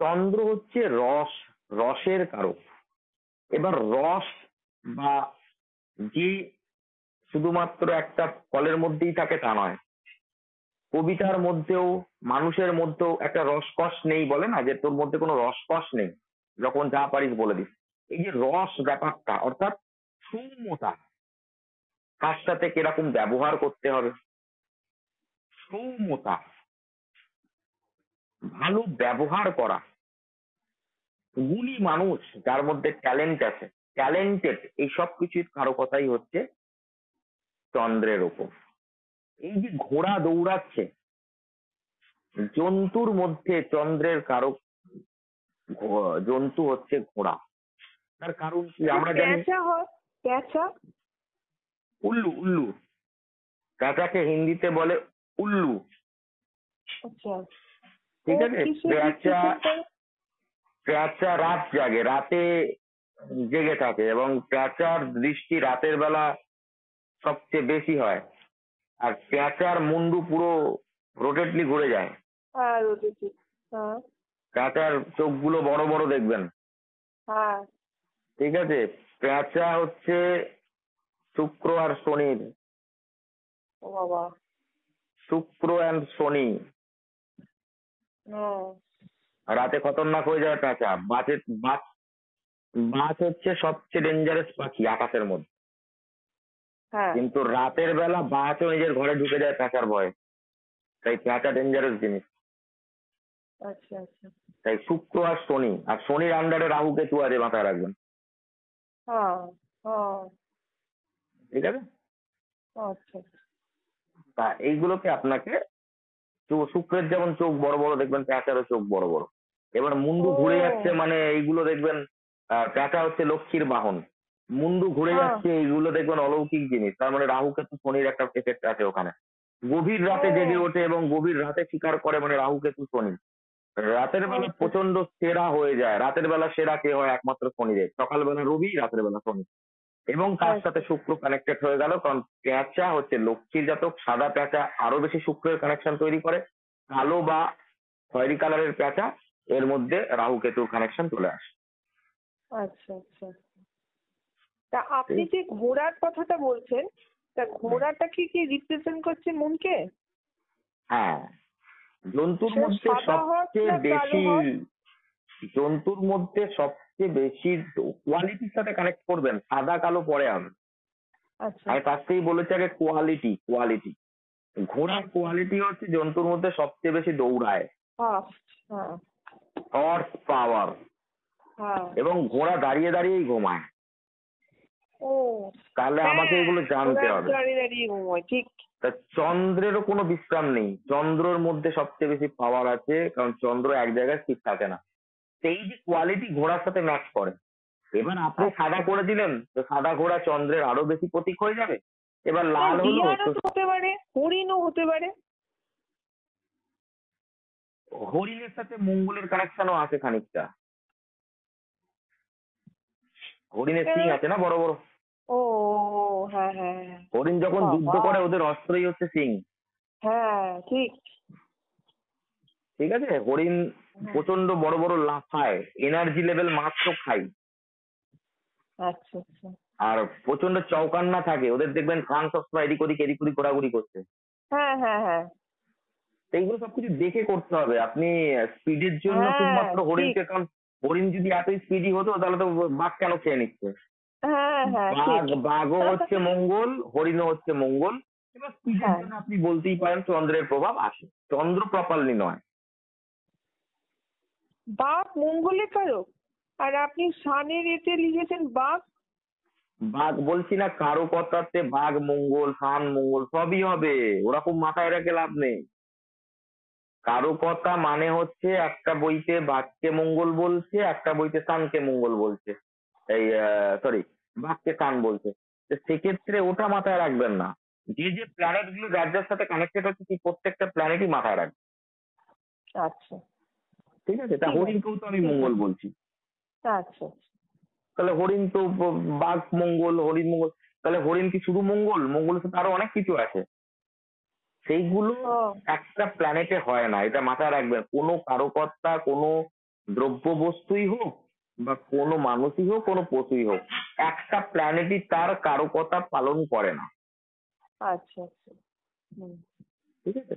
চন্দ্র হচ্ছে রস, রসের কারক। এবার রস বা যে শুধুমাত্র একটা ফলের মধ্যেই থাকে তা নয়, কবিতার মধ্যেও, মানুষের মধ্যেও একটা রসকস নেই, বলে না যে তোর মধ্যে কোনো রসকস নেই, যখন যা পারিস বলে দিস। এই যে রস ব্যাপারটা অর্থাৎ সৌম্যতা, কার সাথে কিরকম ব্যবহার করতে হবে, সৌম্যতা, ভালো ব্যবহার করা, গুণী মানুষ যার মধ্যে ট্যালেন্ট আছে, ট্যালেন্টেড, এই সব কিছুর কারো কথাই হচ্ছে চন্দ্রের ওপর। এই যে ঘোড়া দৌড়াচ্ছে, জন্তুর মধ্যে চন্দ্রের কারক জন্তু হচ্ছে ঘোড়া। তার কারণ কি আচ্ছা, আমরা জানি? পেঁচা হয়, পেঁচা। উল্লু, উল্লু, পেঁচাকে হিন্দিতে বলে উল্লু। আচ্ছা, ও ঠিক আছে? কিসে পেঁচা, বিশ্লেষণ করে? পেঁচা রাত জাগে, রাতে জেগে থাকে, এবং পেঁচার দৃষ্টি রাতের বেলা সবচেয়ে বেশি হয়। আর পেঁচার মুন্ডু পুরো রোটেটলি ঘুরে যায়। হ্যাঁ বুঝেছি। হ্যাঁ পেঁচার চোখগুলো বড় বড় দেখবেন। হ্যাঁ। ঠিক আছে? পেঁচা হচ্ছে শুক্র আর শনির, ও বাবা। শুক্র অ্যান্ড শনি। ও। রাতে খতরনাক হয়ে যায় পেঁচা। বাজ বাজ হচ্ছে সবচেয়ে ডেঞ্জারাস পাখি আকাশের মধ্যে, হ্যাঁ। কিন্তু রাতের বেলা বাজও নিজের ঘরে ঢুকে যায় পেঁচার ভয়ে। তাই পেঁচা ডেঞ্জারাস জিনিস। আচ্ছা আচ্ছা। তাই শুক্র আর শনি, আর শনির আন্ডারে রাহু কেতু আছে, মাথায় রাখবেন। হ্যাঁ হ্যাঁ। ঠিক আছে? আচ্ছা। তা এইগুলোকে আপনাকে শুক্রের যেমন চোখ বড় বড় দেখবেন, প্যাঁচারও চোখ বড় বড়। এবার মুন্ডু ঘুরে ও যাচ্ছে মানে এইগুলো দেখবেন, প্যাঁচা হচ্ছে লক্ষ্মীর বাহন, মুন্ডু ঘুরে হ্যাঁ যাচ্ছে এইগুলো দেখবেন অলৌকিক জিনিস, তার মানে রাহু কেতু শনির একটা এফেক্ট আছে ওখানে। গভীর ও রাতে জেগে ওঠে এবং গভীর রাতে শিকার করে মানে রাহু কেতু শনি। রাতের বেলা আচ্ছা প্রচন্ড সেরা হয়ে যায়, রাতের বেলা সেরা কে হয় একমাত্র শনিদেব, সকালবেলা রবি, রাতের বেলা শনি। এবং তার সাথে আচ্ছা শুক্র কানেক্টেড হয়ে গেল, কারণ পেঁচা হচ্ছে লক্ষ্মীর জাতক, সাদা পেঁচা আরো বেশি শুক্রের কানেকশন তৈরি করে, কালো বা খয়েরি কালারের পেঁচা এর মধ্যে রাহু কেতুর কানেকশন চলে আসে। আচ্ছা আচ্ছা। তা আপনি ঠিক? যে ঘোড়ার কথাটা বলছেন, তা হুম। ঘোড়াটা কি রিপ্রেজেন্ট করছে মনকে? হ্যাঁ, জন্তুর সেটা মধ্যে সাদা হক সবচেয়ে না কালো বেশি, হক? জন্তুর মধ্যে সবচেয়ে বেশি কোয়ালিটির সাথে কানেক্ট করবেন, সাদা কালো পরে আমি, আচ্ছা আমি ফার্স্টেই বলেছি আগে কোয়ালিটি কোয়ালিটি। ঘোড়ার আচ্ছা। কোয়ালিটি হচ্ছে জন্তুর মধ্যে সবচেয়ে বেশি দৌড়ায়, ফার্স্ট হ্যাঁ হর্স পাওয়ার, হ্যাঁ। এবং ঘোড়া দাঁড়িয়ে দাঁড়িয়েই ঘুমায়। ও তাহলে আমাকে হ্যাঁ, এগুলো জানতে ঘোড়া হবে। দাঁড়িয়ে দাঁড়িয়ে ঘুমোয় ঠিক। তা চন্দ্রেরও কোনো বিশ্রাম নেই, চন্দ্রের মধ্যে সবচেয়ে বেশি পাওয়ার আছে, কারণ চন্দ্র এক জায়গায় স্থির থাকে না। সেই যে কোয়ালিটি ঘোড়ার সাথে ম্যাচ করে। এবার আপনি সাদা আচ্ছা। করে দিলেন তো সাদা ঘোড়া চন্দ্রের আরো বেশি প্রতীক হয়ে যাবে। এবার না লাল হলো ডিয়ারও তো তো হতে পারে, হরিণও হতে পারে। হরিণের সাথে মঙ্গলের কানেকশনও আছে খানিকটা, হরিণের সিং হ্যাঁ। আছে না বড় বড়। ও হ্যাঁ হ্যাঁ হ্যাঁ। হরিণ যখন যুদ্ধ বাবা করে ওদের অস্ত্রই হচ্ছে সিং। হ্যাঁ ঠিক। ঠিক আছে, হরিণ হ্যাঁ। প্রচন্ড বড় বড় লাফায়, এনার্জি লেভেল মাত্র খাই, আচ্ছা আচ্ছা। আর প্রচন্ড চৌকান্না থাকে ওদের, দেখবেন কান সবসময় এদিক ওদিক ঘোরাঘুরি করছে। হ্যাঁ হ্যাঁ হ্যাঁ তো এইগুলো সবকিছু দেখে করতে হবে। আপনি স্পিডের জন্য হ্যাঁ শুধুমাত্র ঠিক। হরিণকে, কারণ হরিণ যদি এতই স্পিডি হতো তাহলে তো বাঘ কেন খেয়ে নিচ্ছে। হ্যাঁ হ্যাঁ ঠিক। বাঘও হচ্ছে মঙ্গল, হরিণও হচ্ছে মঙ্গল। এবার স্পিডের হ্যাঁ জন্য আপনি বলতেই পারেন চন্দ্রের প্রভাব আসে, চন্দ্র প্রপারলি নয়। বাঘ মঙ্গলের কারক, আর আপনি সানের এতে লিখেছেন বাঘ। বাঘ বলছি না, কারো কথাতে বাঘ মঙ্গল সান মঙ্গল সবই হবে, ওরকম মাথায় রেখে লাভ নেই। কারো কথা মানে হচ্ছে একটা বইতে বাঘকে মঙ্গল বলছে, একটা বইতে সানকে মঙ্গল বলছে, এই সরি বাঘকে সান বলছে। তো সেক্ষেত্রে ওটা মাথায় রাখবেন না, যে যে প্ল্যানেট গুলো যার যার সাথে কানেক্টেড হচ্ছে সেই প্রত্যেকটা প্ল্যানেটই মাথায় রাখবেন। আচ্ছা ঠিক আছে, তা ঠিক আছে হরিণকেও তো আমি ঠিক মঙ্গল আছে। বলছি, আচ্ছা তাহলে হরিণ তো বাঘ মঙ্গল হরিণ মঙ্গল, তাহলে হরিণ কি শুধু মঙ্গল? মঙ্গলের সাথে আরো অনেক কিছু আছে, সেইগুলো ও একটা প্ল্যানেটে হয় না, এটা মাথায় রাখবেন। কোনো কারকর্তা কোনো দ্রব্য বস্তুই হোক বা কোনো মানুষই হোক কোনো পশুই হোক, একটা প্ল্যানেটই তার কারকতা পালন করে না। আচ্ছা আচ্ছা। হুম ঠিক আছে,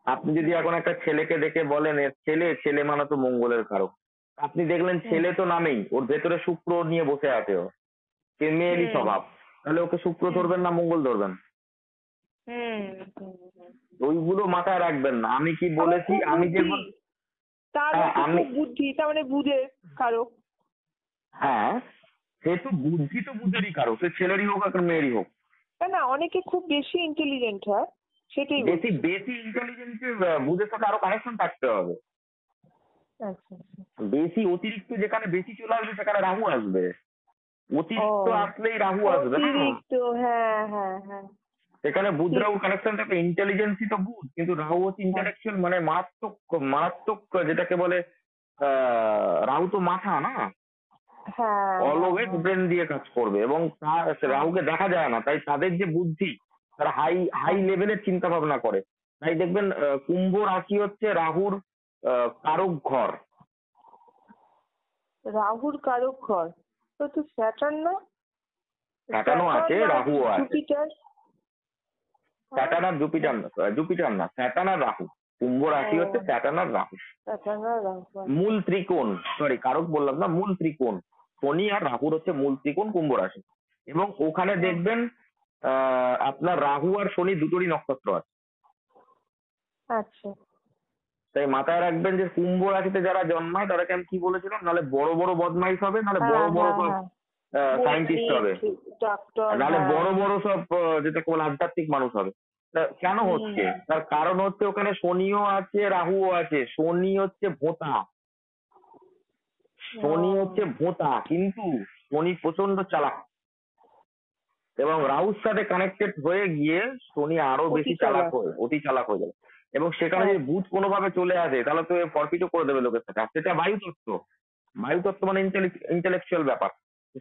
আপনি যদি এখন একটা ছেলেকে দেখে বলেন এর ছেলে, ছেলে মানে তো মঙ্গলের কারক, আপনি দেখলেন হুম ছেলে তো নামেই ওর ভেতরে শুক্র নিয়ে বসে আছে, ও সে মেয়েরই হুম স্বভাব, তাহলে ওকে শুক্র হুম ধরবেন না মঙ্গল ধরবেন? হুম হুম হুম। ওইগুলো মাথায় রাখবেন না। আমি কি আবার বলেছি, খুব আমি বুদ্ধি, যেমন, তার হ্যাঁ হচ্ছে আমি, খুব বুদ্ধি, তার মানে বুঝের কারক। হ্যাঁ সে তো বুদ্ধি তো বুঝেরই কারো, সে ছেলেরই হোক আর মেয়েরই হোক। না না অনেকে খুব বেশি ইন্টেলিজেন্ট হয়, সেটাই বেশি বলছি। বেশি ইন্টেলিজেন্সের বুঝের সাথে আরো কানেকশন থাকতে হবে। আচ্ছা আচ্ছা। বেশি অতিরিক্ত যেখানে বেশি চলে আসবে সেখানে রাহু আসবে, ও অতিরিক্ত আসলেই রাহু আসবে না। অতিরিক্ত হ্যাঁ হ্যাঁ হ্যাঁ সেখানে বুধ ঠিক। রাহু কানেকশন থাকবে, ইন্টেলিজেন্সই তো বুধ, কিন্তু রাহু হচ্ছে হ্যাঁ ইন্টেলেকচুয়াল, মানে মারাত্মক মারাত্মক যেটাকে বলে, রাহু তো মাথা না, হ্যাঁ হ্যাঁ অলওয়েজ হ্যাঁ ব্রেন দিয়ে কাজ করবে, এবং তার হ্যাঁ রাহুকে দেখা যায় না, তাই তাদের যে বুদ্ধি তারা হাই হাই হ্যাঁ। লেভেলের চিন্তা ভাবনা করে। তাই দেখবেন কুম্ভ রাশি হচ্ছে রাহুর কারক ঘর। রাহুর কারক ঘর, তো স্যাটার্ন না? স্যাটার্নও আছে, স্যাটার্ন আর রাহুও আছে। জুপিটার। হ্যাঁ স্যাটার্ন আর জুপিটার না, জুপিটার না, স্যাটার্ন আর রাহু। কুম্ভ ও রাশি হচ্ছে স্যাটার্ন আর রাহু। স্যাটার্ন আর রাহু মূল আচ্ছা। ত্রিকোণ, সরি কারক বললাম না, মূল ত্রিকোণ। শনি আর রাহুর হচ্ছে মূল ত্রিকোণ কুম্ভ রাশি, এবং ওখানে ও, দেখবেন আপনার রাহু আর শনি দুটোরই নক্ষত্র আছে। আচ্ছা তাই মাথায় রাখবেন যে কুম্ভ রাশিতে যারা জন্মায় তাদেরকে আমি কি বলেছিলাম, নাহলে বড় বড় বদমাইশ হবে, নাহলে বড় হ্যাঁ বড় হ্যাঁ সব হ্যাঁ। সায়েন্টিস্ট বৈজ্ঞানিক হবে, ডাক্তার নাহলে হ্যাঁ। বড় বড় সব যেটাকে বলে আধ্যাত্মিক মানুষ হবে। কেন হচ্ছে? তার কারণ হচ্ছে ওখানে শনিও আছে, রাহুও আছে। শনি হচ্ছে ভোঁতা, কিন্তু শনি প্রচন্ড চালাক, এবং রাহুর সাথে কানেক্টেড হয়ে গিয়ে শনি আরো বেশি অতি চালাক হয়ে যাবে। এবং সেখানে যদি বুধ কোনোভাবে চলে আসে তাহলে তো ফরফিটও করে দেবে লোকের সাথে। আর সেটা বায়ুতত্ত্ব মানে ইন্টেলেকচুয়াল ব্যাপার।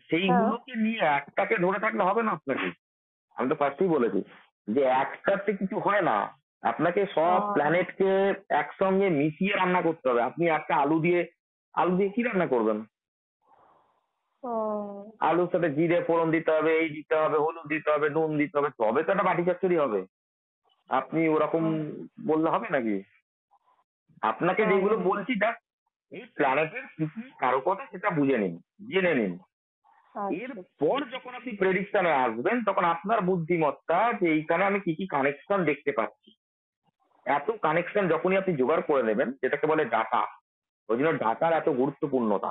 সেইগুলোকে নিয়ে একটাকে ধরে থাকলে হবে না আপনাকে। আমি তো ফার্স্টেই বলেছি যে একটাতে কিছু হয় না, আপনাকে সব প্ল্যানেটকে একসঙ্গে মিশিয়ে রান্না করতে হবে। আপনি একটা আলু দিয়ে কি রান্না করবেন? আলুর সাথে জিরে ফোড়ন দিতে হবে, এই দিতে হবে, হলুদ দিতে হবে, নুন দিতে হবে, তবে তো একটা বাটি চচ্চড়ি হবে। আপনি ওরকম বললে হবে নাকি? আপনাকে যেগুলো বলছি এই প্ল্যানেটের কি কি কারকতা সেটা বুঝে নিন, জেনে নিন। এরপর যখন আপনি প্রেডিকশনে আসবেন তখন আপনার বুদ্ধিমত্তা যে এইখানে আমি কি কি কানেকশন দেখতে পাচ্ছি, এত কানেকশন যখনই আপনি জোগাড় করে নেবেন, যেটাকে বলে ডাটা। ওই জন্য ডাটার এত গুরুত্বপূর্ণতা।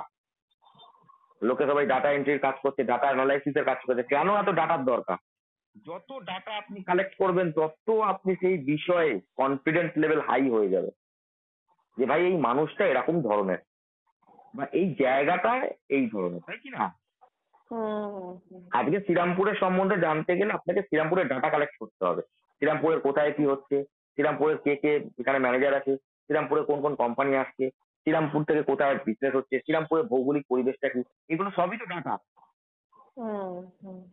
লোকে সবাই ডাটা এন্ট্রির কাজ করছে, ডাটা অ্যানালাইসিসের কাজ করছে। কেন এত ডাটার দরকার? যত ডাটা আপনি কালেক্ট করবেন তত আপনি সেই বিষয়ে কনফিডেন্স লেভেল হাই হয়ে যাবে, যে ভাই এই মানুষটা এরকম ধরনের, বা এই জায়গাটায় এই ধরনের, তাই কি না? আজকে শ্রীরামপুরের সম্বন্ধে জানতে গেলে আপনাকে শ্রীরামপুরের ডাটা কালেক্ট করতে হবে। শ্রীরামপুরের কোথায় কি হচ্ছে, শ্রীরামপুরের কে কে এখানে ম্যানেজার আছে, শ্রীরামপুরে কোন কোন কোম্পানি আসছে, শ্রীরামপুর থেকে কোথায় বিজনেস হচ্ছে, শ্রীরামপুরের ভৌগোলিক পরিবেশটা কি, এগুলো সবই তো ডাটা।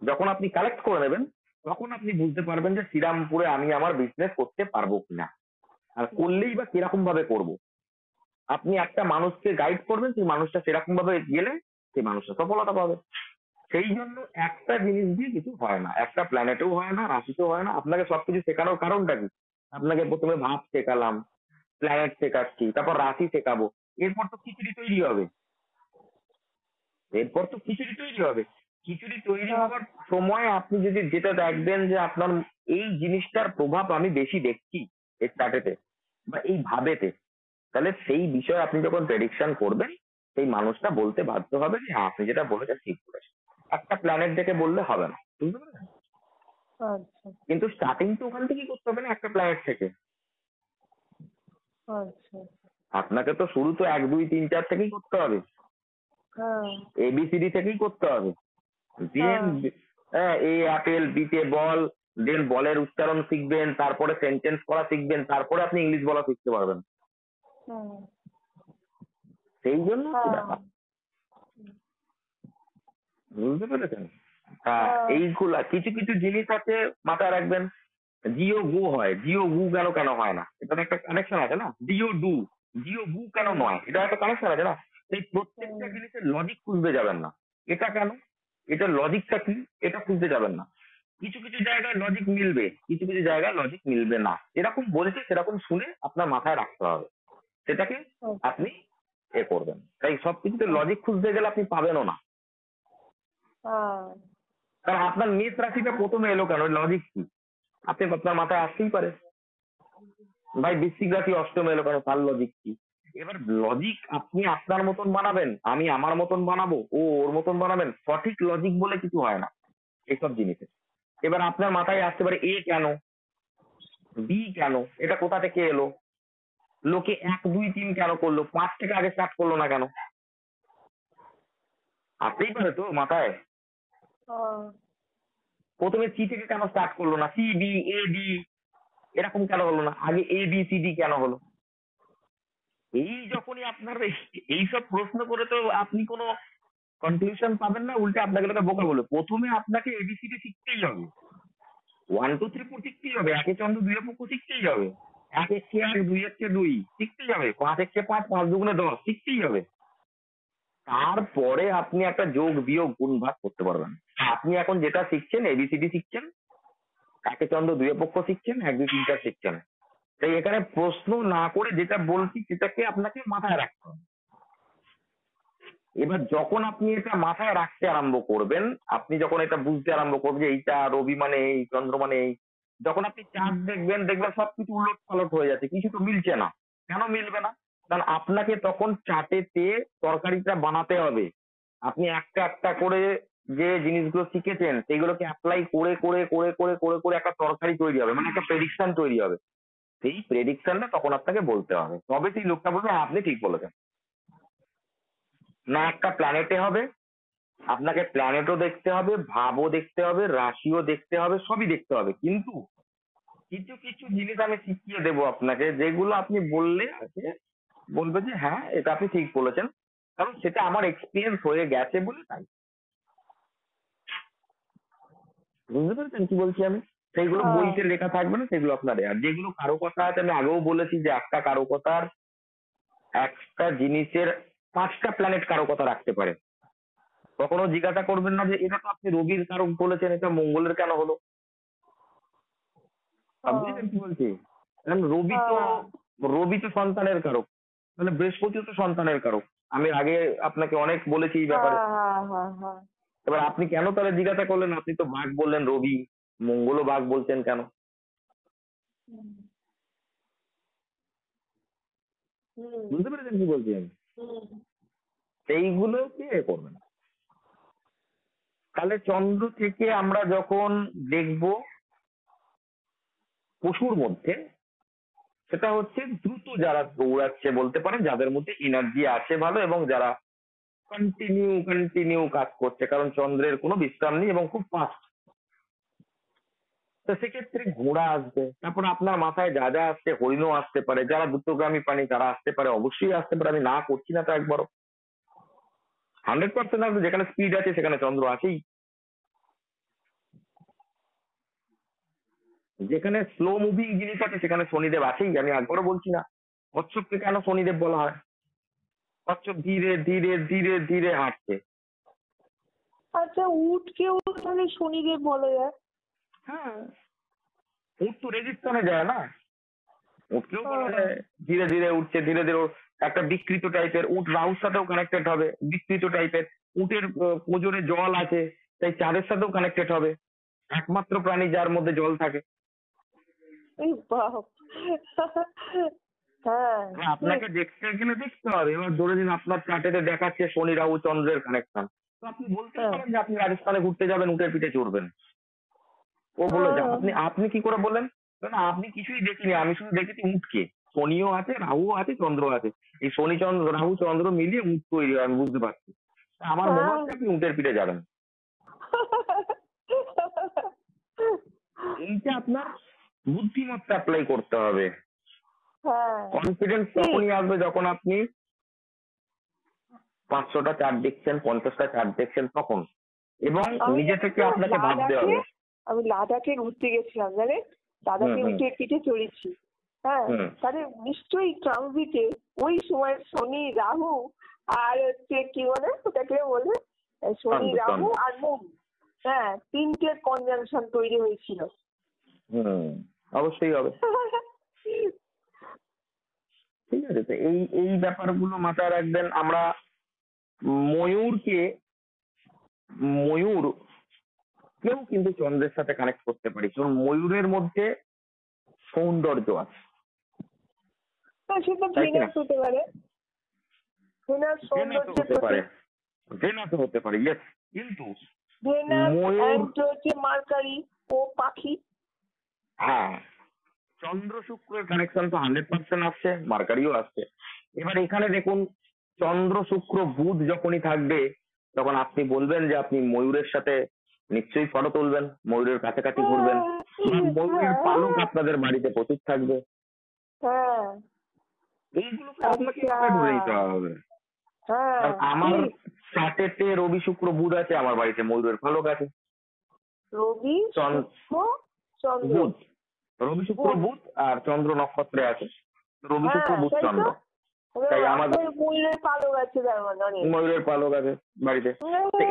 যখন আপনি কালেক্ট করে নেবেন তখন আপনি বুঝতে পারবেন যে শ্রীরামপুরে আমি আমার বিজনেস করতে পারবো কিনা, আর করলেই বা কিরকম ভাবে করব। আপনি একটা মানুষকে গাইড করবেন, সেই মানুষটা সেরকম ভাবে গেলে সেই মানুষটা সফলতা পাবে। সেই জন্য একটা জিনিস দিয়ে কিছু হয় না, একটা প্ল্যানেটেও হয় না, রাশিতেও হয় না। আপনাকে সবকিছু শেখানোর কারণটা কি? আপনাকে প্রথমে ভাব শেখালাম, প্ল্যানেট শেখাচ্ছি, তারপর রাশি শেখাবো, এরপর তো খিচুড়ি তৈরি হবে। খিচুড়ি তৈরি হওয়ার সময় আপনি যদি যেটা দেখবেন যে আপনার এই জিনিসটার প্রভাব আমি বেশি দেখছি এই চার্টেতে বা এই ভাবেতে, তাহলে সেই বিষয়ে আপনি যখন প্রেডিকশন করবেন সেই মানুষটা বলতে বাধ্য হবে যে হ্যাঁ আপনি যেটা বলেছেন ঠিক বলেছেন। একটা প্ল্যানেট দেখে বললে হবে না, বুঝতে পারলেন? কিন্তু স্টার্টিং তো ওখান থেকেই করতে হবে না, একটা প্ল্যানেট থেকে। আপনাকে তো শুরু তো 1 2 3 4 থেকেই করতে হবে, ABCD থেকেই করতে হবে। দেন এ আপেল, বিতে বল, দেন বলের উচ্চারণ শিখবেন, তারপরে সেন্টেন্স করা শিখবেন, তারপরে আপনি ইংলিশ বলা শিখতে পারবেন। সেই জন্য ব্যাপার, বুঝতে পেরেছেন? এইগুলা কিছু কিছু জিনিস আছে মাথায় রাখবেন। জিও গু হয়, জিও গু কেন হয় না, এটা একটা কানেকশন আছে না। জিও গু কেন নয়, এটা একটা কানেকশন আছে না। সেই প্রত্যেকটা জিনিসের লজিক খুঁজতে যাবেন না, এটা কেন, এটা লজিকটা কি, এটা খুঁজতে যাবেন না। কিছু কিছু জায়গায় লজিক মিলবে, কিছু কিছু জায়গায় লজিক মিলবে না। এরকম বলছে সেরকম শুনে আপনার মাথায় রাখতে হবে, সেটাকে আপনি করবেন। তাই সবকিছুতে লজিক খুঁজতে গেলে আপনি পাবেনও না। কারণ আপনার মেষ রাশিটা প্রথমে এলো কেন, লজিক কি আপনি আপনার মাথায় আসতেই পারে। ভাই বৃশ্চিক রাশি অষ্টমে এলো কেন, তার লজিক কি? এবার লজিক আপনি আপনার মতন বানাবেন, আমি আমার মতন বানাবো, ও ওর মতন বানাবেন। সঠিক লজিক বলে কিছু হয় না এইসব জিনিসে। এবার আপনার মাথায় আসতে পারে এ কেন, বি কেন, এটা কোথা থেকে এলো, লোকে 1 2 3 কেন করলো, 5 থেকে আগে স্টার্ট করলো না কেন, আসতেই পারে তো মাথায়। প্রথমে সি থেকে কেন স্টার্ট করলো না, সি বি এ ডি এরকম কেন হলো না, আগে এ বি সি ডি কেন হলো? এই যখনই আপনার এইসব প্রশ্ন করে তো আপনি কোনো কনক্লুশন পাবেন না, উল্টে আপনাকে লোকে বোকা বলবে। প্রথমে আপনাকে এবিসিডি শিখতেই হবে, 1 2 3 4 শিখতেই হবে, একে চন্দ্র দুই পক্ষ শিখতেই হবে, 1 1 1 2 1 2 শিখতেই হবে, 5 1 5 5 2 10 শিখতেই হবে। তারপরে আপনি একটা যোগ বিয়োগ গুণ ভাগ করতে পারবেন। আপনি এখন যেটা শিখছেন এবিসিডি শিখছেন, একে চন্দ্র দুই পক্ষ শিখছেন, 1 2 3 4 শিখছেন। তাই এখানে প্রশ্ন না করে যেটা বলছি সেটাকে আপনাকে মাথায় রাখতে হবে। এবার যখন আপনি এটা মাথায় রাখতে আরম্ভ করবেন, আপনি যখন এটা বুঝতে আরম্ভ করবেন যে এইটা রবি মানে এই, চন্দ্র মানে এই, যখন আপনি চাঁদ দেখবেন সবকিছু উলট পালট হয়ে যাচ্ছে, কিছু তো মিলছে না। কেন মিলবে না? কারণ আপনাকে তখন চার্টেতে তরকারিটা বানাতে হবে। আপনি একটা একটা করে যে জিনিসগুলো শিখেছেন সেগুলোকে অ্যাপ্লাই করে করে করে করে করে করে একটা তরকারি তৈরি হবে, মানে একটা প্রেডিকশন তৈরি হবে। সেই প্রেডিকশনটা তখন আপনাকে বলতে হবে, তবে সেই লোকটা বলবে "হ্যাঁ, আপনি ঠিক বলেছেন"। না একটা প্ল্যানেটে হবে, আপনাকে প্ল্যানেটও দেখতে হবে, ভাবও দেখতে হবে, রাশিও দেখতে হবে, সবই দেখতে হবে, কিন্তু কিছু কিছু জিনিস আমি শিখিয়ে দেবো আপনাকে, যেগুলো আপনি বললে আছে বলবে যে হ্যাঁ এটা আপনি ঠিক বলেছেন, কারণ সেটা আমার এক্সপিরিয়েন্স হয়ে গেছে বলে তাই। বুঝতে পেরেছেন কি বলছি আমি? সেইগুলো হ্যাঁ বইতে লেখা থাকবে না, সেগুলো আপনার আর যেগুলো কারো কথা আছে, আমি আগেও বলেছি যে একটা কারো কথার একটা জিনিসের 5টা প্ল্যানেট কারো কথা রাখতে পারে। কখনো জিজ্ঞাসা করবেন না যে এটা তো আপনি রবির কারক বলেছেন, এটা মঙ্গলের কেন হলো। হ্যাঁ বুঝলেন কি বলছি? কারণ হ্যাঁ রবি তো সন্তানের কারক, মানে বৃহস্পতিও তো সন্তানের কারক। আমি আগে আপনাকে অনেক বলেছি এই ব্যাপারে। হ্যাঁ হ্যাঁ হ্যাঁ এবার আপনি কেন তাহলে জিজ্ঞাসা করলেন? আপনি তো বাঘ বললেন, রবি মঙ্গলও বাঘ বলছেন কেন? হুম হুম বুঝতে পেরেছেন কি বলছি আমি? হুম সেইগুলো কি করবেন। তাহলে চন্দ্র থেকে আমরা যখন দেখব পশুর মধ্যে, সেটা হচ্ছে দ্রুত যারা দৌড়াচ্ছে বলতে পারেন, যাদের মধ্যে এনার্জি আছে ভালো, এবং যারা কন্টিনিউ কাজ করছে, কারণ চন্দ্রের কোনো বিশ্রাম নেই এবং খুব ফাস্ট। তো সেক্ষেত্রে ঘোড়া আসবে, তারপর আপনার মাথায় যা যা আসছে, হরিণও আসতে পারে, যারা দ্রুতগামী প্রাণী তারা আসতে পারে, অবশ্যই আসতে পারে, আমি না করছি না তো একবারও। 100% আসবে, যেখানে স্পিড আছে সেখানে চন্দ্র আছেই, যেখানে স্লো মুভিং জিনিস আছে সেখানে শনিদেব আছেই, আমি একবারও বলছি না। কচ্ছপকে কেন শনিদেব বলা হয়? কচ্ছপ ধীরে ধীরে ধীরে ধীরে হাঁটছে। আচ্ছা উটকেও তাহলে শনিদেব বলা যায়? হ্যাঁ, উট তো রেজিস্ট্যান্সে যায় না, উটকেও বলা হ্যাঁ যায় ধীরে ধীরে উঠছে, ধীরে ধীরে একটা বিকৃত টাইপের উট, রাহুর সাথেও কানেক্টেড হবে, বিকৃত টাইপের উটের কোজরে জল আছে, তাই চাঁদের সাথেও কানেক্টেড হবে, একমাত্র প্রাণী যার মধ্যে জল থাকে। এই বাপ হ্যাঁ এবার আপনাকে দেখতে গেলে দেখতে হবে, এবার ধরে নিন আপনার চার্টেতে দেখাচ্ছে শনি রাহু চন্দ্রের কানেকশন, তো আপনি বলতেই হ্যাঁ পারেন যে আপনি রাজস্থানে ঘুরতে যাবেন, উটের পিঠে চড়বেন। ও বললো যে হ্যাঁ আপনি আপনি কি করে বললেন? না আপনি কিছুই দেখিনি, আমি শুধু দেখেছি উটকে, শনিও আছে রাহুও আছে চন্দ্র আছে, এই শনি চন্দ্র রাহু চন্দ্র মিলিয়ে উট তৈরি হয়, আমি বুঝতে পারছি। তা আমার মনে হ্যাঁ হচ্ছে আপনি উটের পিঠে যাবেন। এইটা আপনার বুদ্ধিমত্তা অ্যাপ্লাই করতে হবে। হ্যাঁ কনফিডেন্স ঠিক। তখনই আসবে যখন আপনি 500টা চার্ট দেখছেন, 50টা চার্ট দেখছেন তখন, এবং আমি নিজে জানেন থেকে তো আপনাকে ভাবতে লাদাখে, হবে। আমি লাদাখে ঘুরতে গেছিলাম জানেন, হুম লাদাখে হুম উঠে পিঠে চড়েছি। হ্যাঁ হুম। তাহলে নিশ্চয়ই ট্রানজিটে ওই সময় শনি রাহু আর হচ্ছে কি বলে ওটাকে বলে শনি চন্দ্র রাহু চন্দ্র। আর মুন, হ্যাঁ তিনটে কনজাংশন তৈরি হয়েছিল। হুম, অবশ্যই হবে। ঠিক আছে, তো এই এই ব্যাপারগুলো মাথায় রাখবেন। আমরা ময়ূরকে, ময়ূর কেউ কিন্তু চন্দ্রের সাথে কানেক্ট করতে পারি, কারণ ময়ূরের মধ্যে সৌন্দর্য আছে, হ্যাঁ সেটা তাই কিনা? ভেনাস হতে পারে, ভেনাস ভেনাসও সৌন্দর্যের হতে পারে, প্রতীক। ভেনাসও হতে পারে, ইয়েস। কিন্তু ভেনাস ময়ূর, অ্যান্ড হচ্ছে মার্কারি ও পাখি। হ্যাঁ, চন্দ্র শুক্রের কানেকশন তো 100% আসছে, মার্কারিও আসছে। এবার এখানে দেখুন, চন্দ্র শুক্র বুধ যখনই থাকবে তখন আপনি বলবেন যে আপনি ময়ূরের সাথে নিশ্চয়ই ফটো তুলবেন, ময়ূরের কাছাকাছি ঘুরবেন, বা ময়ূরের পালক আপনাদের বাড়িতে প্রচুর থাকবে। হ্যাঁ এইগুলোকে আপনাকে আচ্ছা মাথায় ধরে নিতে হবে। হ্যাঁ কারণ আমার ঠিক। চার্টেতে রবি শুক্র বুধ আছে, আমার বাড়িতে ময়ূরের পালক আছে। রবি শুক্র চন্দ্র বুধ, রবি শুক্র বুধ। বুধ আর চন্দ্র নক্ষত্রে আছে, রবি শুক্র হ্যাঁ বুধ তাই তো, চন্দ্র। তাই আমাদের আপনার ময়ূরের পালক আছে তার মানে অনেক। ময়ূরের পালক আছে বাড়িতে। তো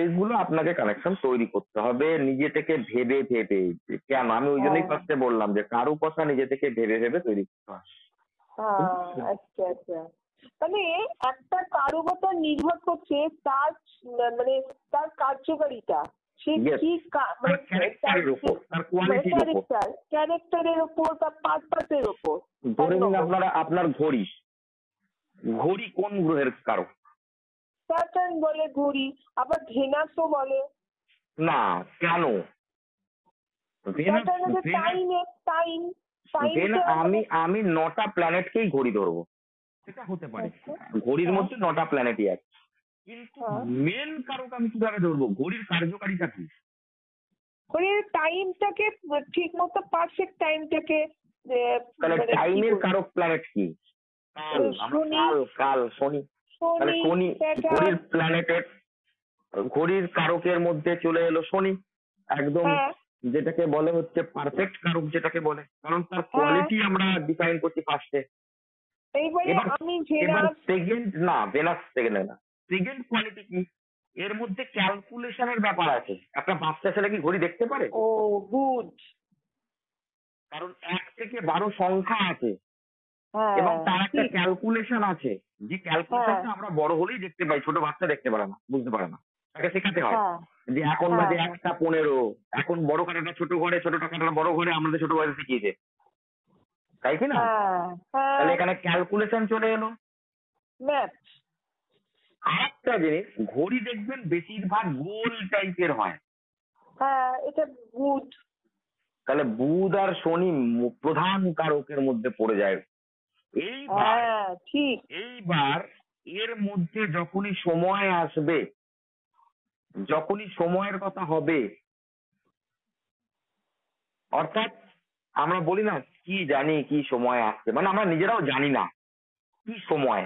এইগুলো আপনাকে কানেকশন তৈরি করতে হবে নিজে থেকে ভেবে ভেবে। যে কেন, আমি ওই জন্যই হ্যাঁ ফার্স্টে বললাম যে কারো কথা নিজে থেকে ভেবে ভেবে তৈরি করতে হয়। হ্যাঁ আচ্ছা আচ্ছা, মানে একটা কারুকতার নির্ভর করছে তার মানে তার কার্যকারিতা, সে Yes, কি মানে তার ক্যারেক্টারের উপর, তার কোয়ালিটির উপর। ক্যারেক্টারের উপর বা পারপাসের উপর। ধরে নিন একরকম। আপনার ঘড়ি, ঘড়ি কোন গ্রহের কারক? স্যাটার্ন বলে ঘড়ি, আবার ভেনাসও বলে। না, কেন? ভেনাস স্যাটার্ন হচ্ছে ভেনাস টাইম, আমি আমি 9টা প্ল্যানেটকেই ঘড়ি ধরবো, সেটা হতে পারে। ঘড়ির মধ্যে 9টা প্ল্যানেটই আছে, কিন্তু মেন কারক আমি কিভাবে ধরবো? ঘড়ির কার্যকারিতা কি? ঘড়ির টাইমটাকে ঠিক মতো পারফেক্ট টাইমটাকে তাহলে টাইমের কারক প্ল্যানেট কি? কাল, আমরা কাল শনি। তাহলে শনি ঘড়ির প্ল্যানেটের, ঘড়ির কারকের মধ্যে চলে এলো শনি, একদম যেটাকে বলে হচ্ছে পারফেক্ট কারক যেটাকে বলে, কারণ তার কোয়ালিটি আমরা ডিফাইন করছি ফার্স্টে। এবার সেকেন্ড না, ভেনাস সেকেন্ড না, সেকেন্ড কোয়ালিটি কি? এর মধ্যে ক্যালকুলেশনের ব্যাপার আছে। একটা বাচ্চা ছেলে কি ঘড়ি দেখতে পারে? ও গুড। কারণ 1 থেকে 12 সংখ্যা আছে এবং তার একটা ক্যালকুলেশন আছে, যে ক্যালকুলেশনটা আমরা বড় হলেই দেখতে পাই, ছোট বাচ্চা দেখতে পারে না, বুঝতে পারে না, তাকে শেখাতে হয় যে এখন বাজে 1টা 15, এখন বড় কাটাটা ছোট ঘরে, ছোট কাটাটা বড় ঘরে, আমাদের ছোট বয়সে শিখিয়েছে, তাই কি না? তাহলে এখানে ক্যালকুলেশন চলে এলো। আরেকটা জিনিস, ঘড়ি দেখবেন বেশিরভাগ গোল টাইপের হয়। এটা গুড। তাহলে বুধ আর শনি প্রধান কারকের মধ্যে পড়ে যায়। এইবার এর মধ্যে যখনই সময় আসবে, যখনই সময়ের কথা হবে, অর্থাৎ আমরা বলি না কি জানি কি সময় আসছে, মানে আমরা নিজেরাও জানি না কি সময়।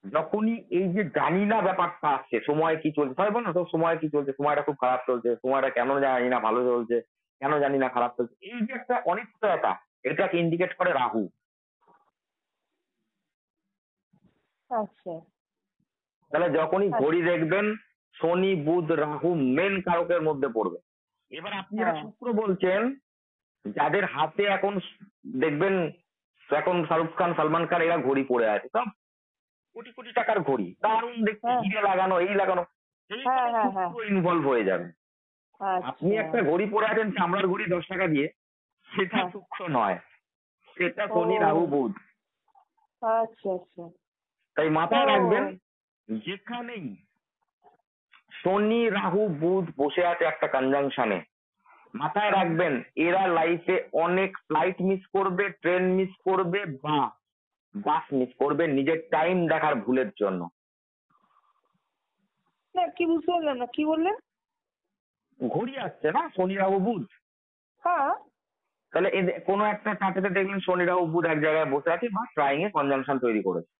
যখনই এই যে জানি না ব্যাপারটা আসছে, সময় কি চলছে, সবাই বল না তো সময় কি চলছে, সময়টা খুব খারাপ চলছে, সময়টা কেন জানি না ভালো চলছে, কেন জানি না খারাপ চলছে, এই যে একটা অনিশ্চয়তা, এটাকে ইন্ডিকেট করে রাহু। আচ্ছা, তাহলে যখনই ঘড়ি দেখবেন শনি বুধ রাহু মেন কারকের মধ্যে পড়বে। এবার আপনি যারা শুক্র বলছেন, যাদের হাতে এখন দেখবেন, এখন শাহরুখ খান সালমান খান এরা ঘড়ি পরে আছে, সব কোটি কোটি টাকার ঘড়ি, দারুণ দেখতে, হিরে লাগানো, এই লাগানো, শুক্র ইনভলভ হয়ে যাবে। আপনি একটা ঘড়ি পরে আছেন চামড়ার ঘড়ি 10 টাকা দিয়ে, সেটা শুক্র নয়, সেটা শনি রাহু বুধ। আচ্ছা আচ্ছা। তাই মাথায় রাখবেন, যেখানেই শনি রাহু বুধ বসে আছে একটা কনজাংশনে, মাথায় রাখবেন এরা লাইফে অনেক ফ্লাইট মিস করবে, ট্রেন মিস করবে, বা বাস মিস করবে নিজের টাইম দেখার ভুলের জন্য। না, কি বুঝতে পারলাম না, কি বললেন? ঘড়ি আসছে না শনি রাহু বুধ, তাহলে কোনো একটা চার্টেতে দেখলেন শনি রাহু বুধ এক জায়গায় বসে আছে বা ট্রাইং এ কনজাংশন তৈরি করেছে,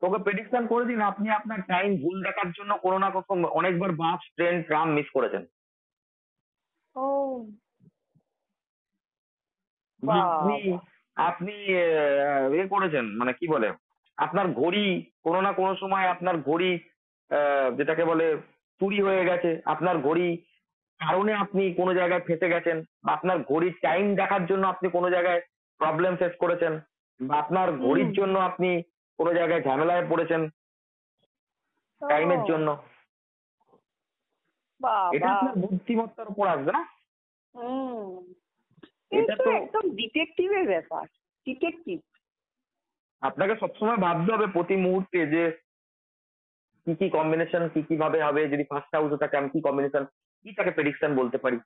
তোকে প্রেডিকশন করে দিন আপনি আপনার টাইম ভুল দেখার জন্য কোনো না কোনো অনেকবার বাস ট্রেন ট্রাম মিস করেছেন। আপনি আপনি ইয়ে করেছেন, মানে কি বলে, আপনার ঘড়ি কোনো না কোনো সময় আপনার ঘড়ি যেটাকে বলে চুরি হয়ে গেছে, আপনার ঘড়ি কারণে আপনি কোনো জায়গায় ফেঁসে গেছেন, বা আপনার ঘড়ির টাইম দেখার জন্য আপনি কোনো জায়গায় প্রবলেম ফেস করেছেন, বা আপনার ঘড়ির জন্য আপনি কোনো জায়গায় ঝামেলায় পড়েছেন টাইমের জন্য। এটা আপনার বুদ্ধিমত্তার উপর আসবে না? এটা তো একদম ডিটেকটিভের ব্যাপার, ডিটেকটিভ। আপনাকে সবসময় ভাবতে হবে প্রতি মুহূর্তে যে কি কি কম্বিনেশন কি কি ভাবে হবে, যদি ফার্স্ট হাউসে থাকে আমি কি কম্বিনেশন কি তাকে প্রেডিকশন বলতে পারি,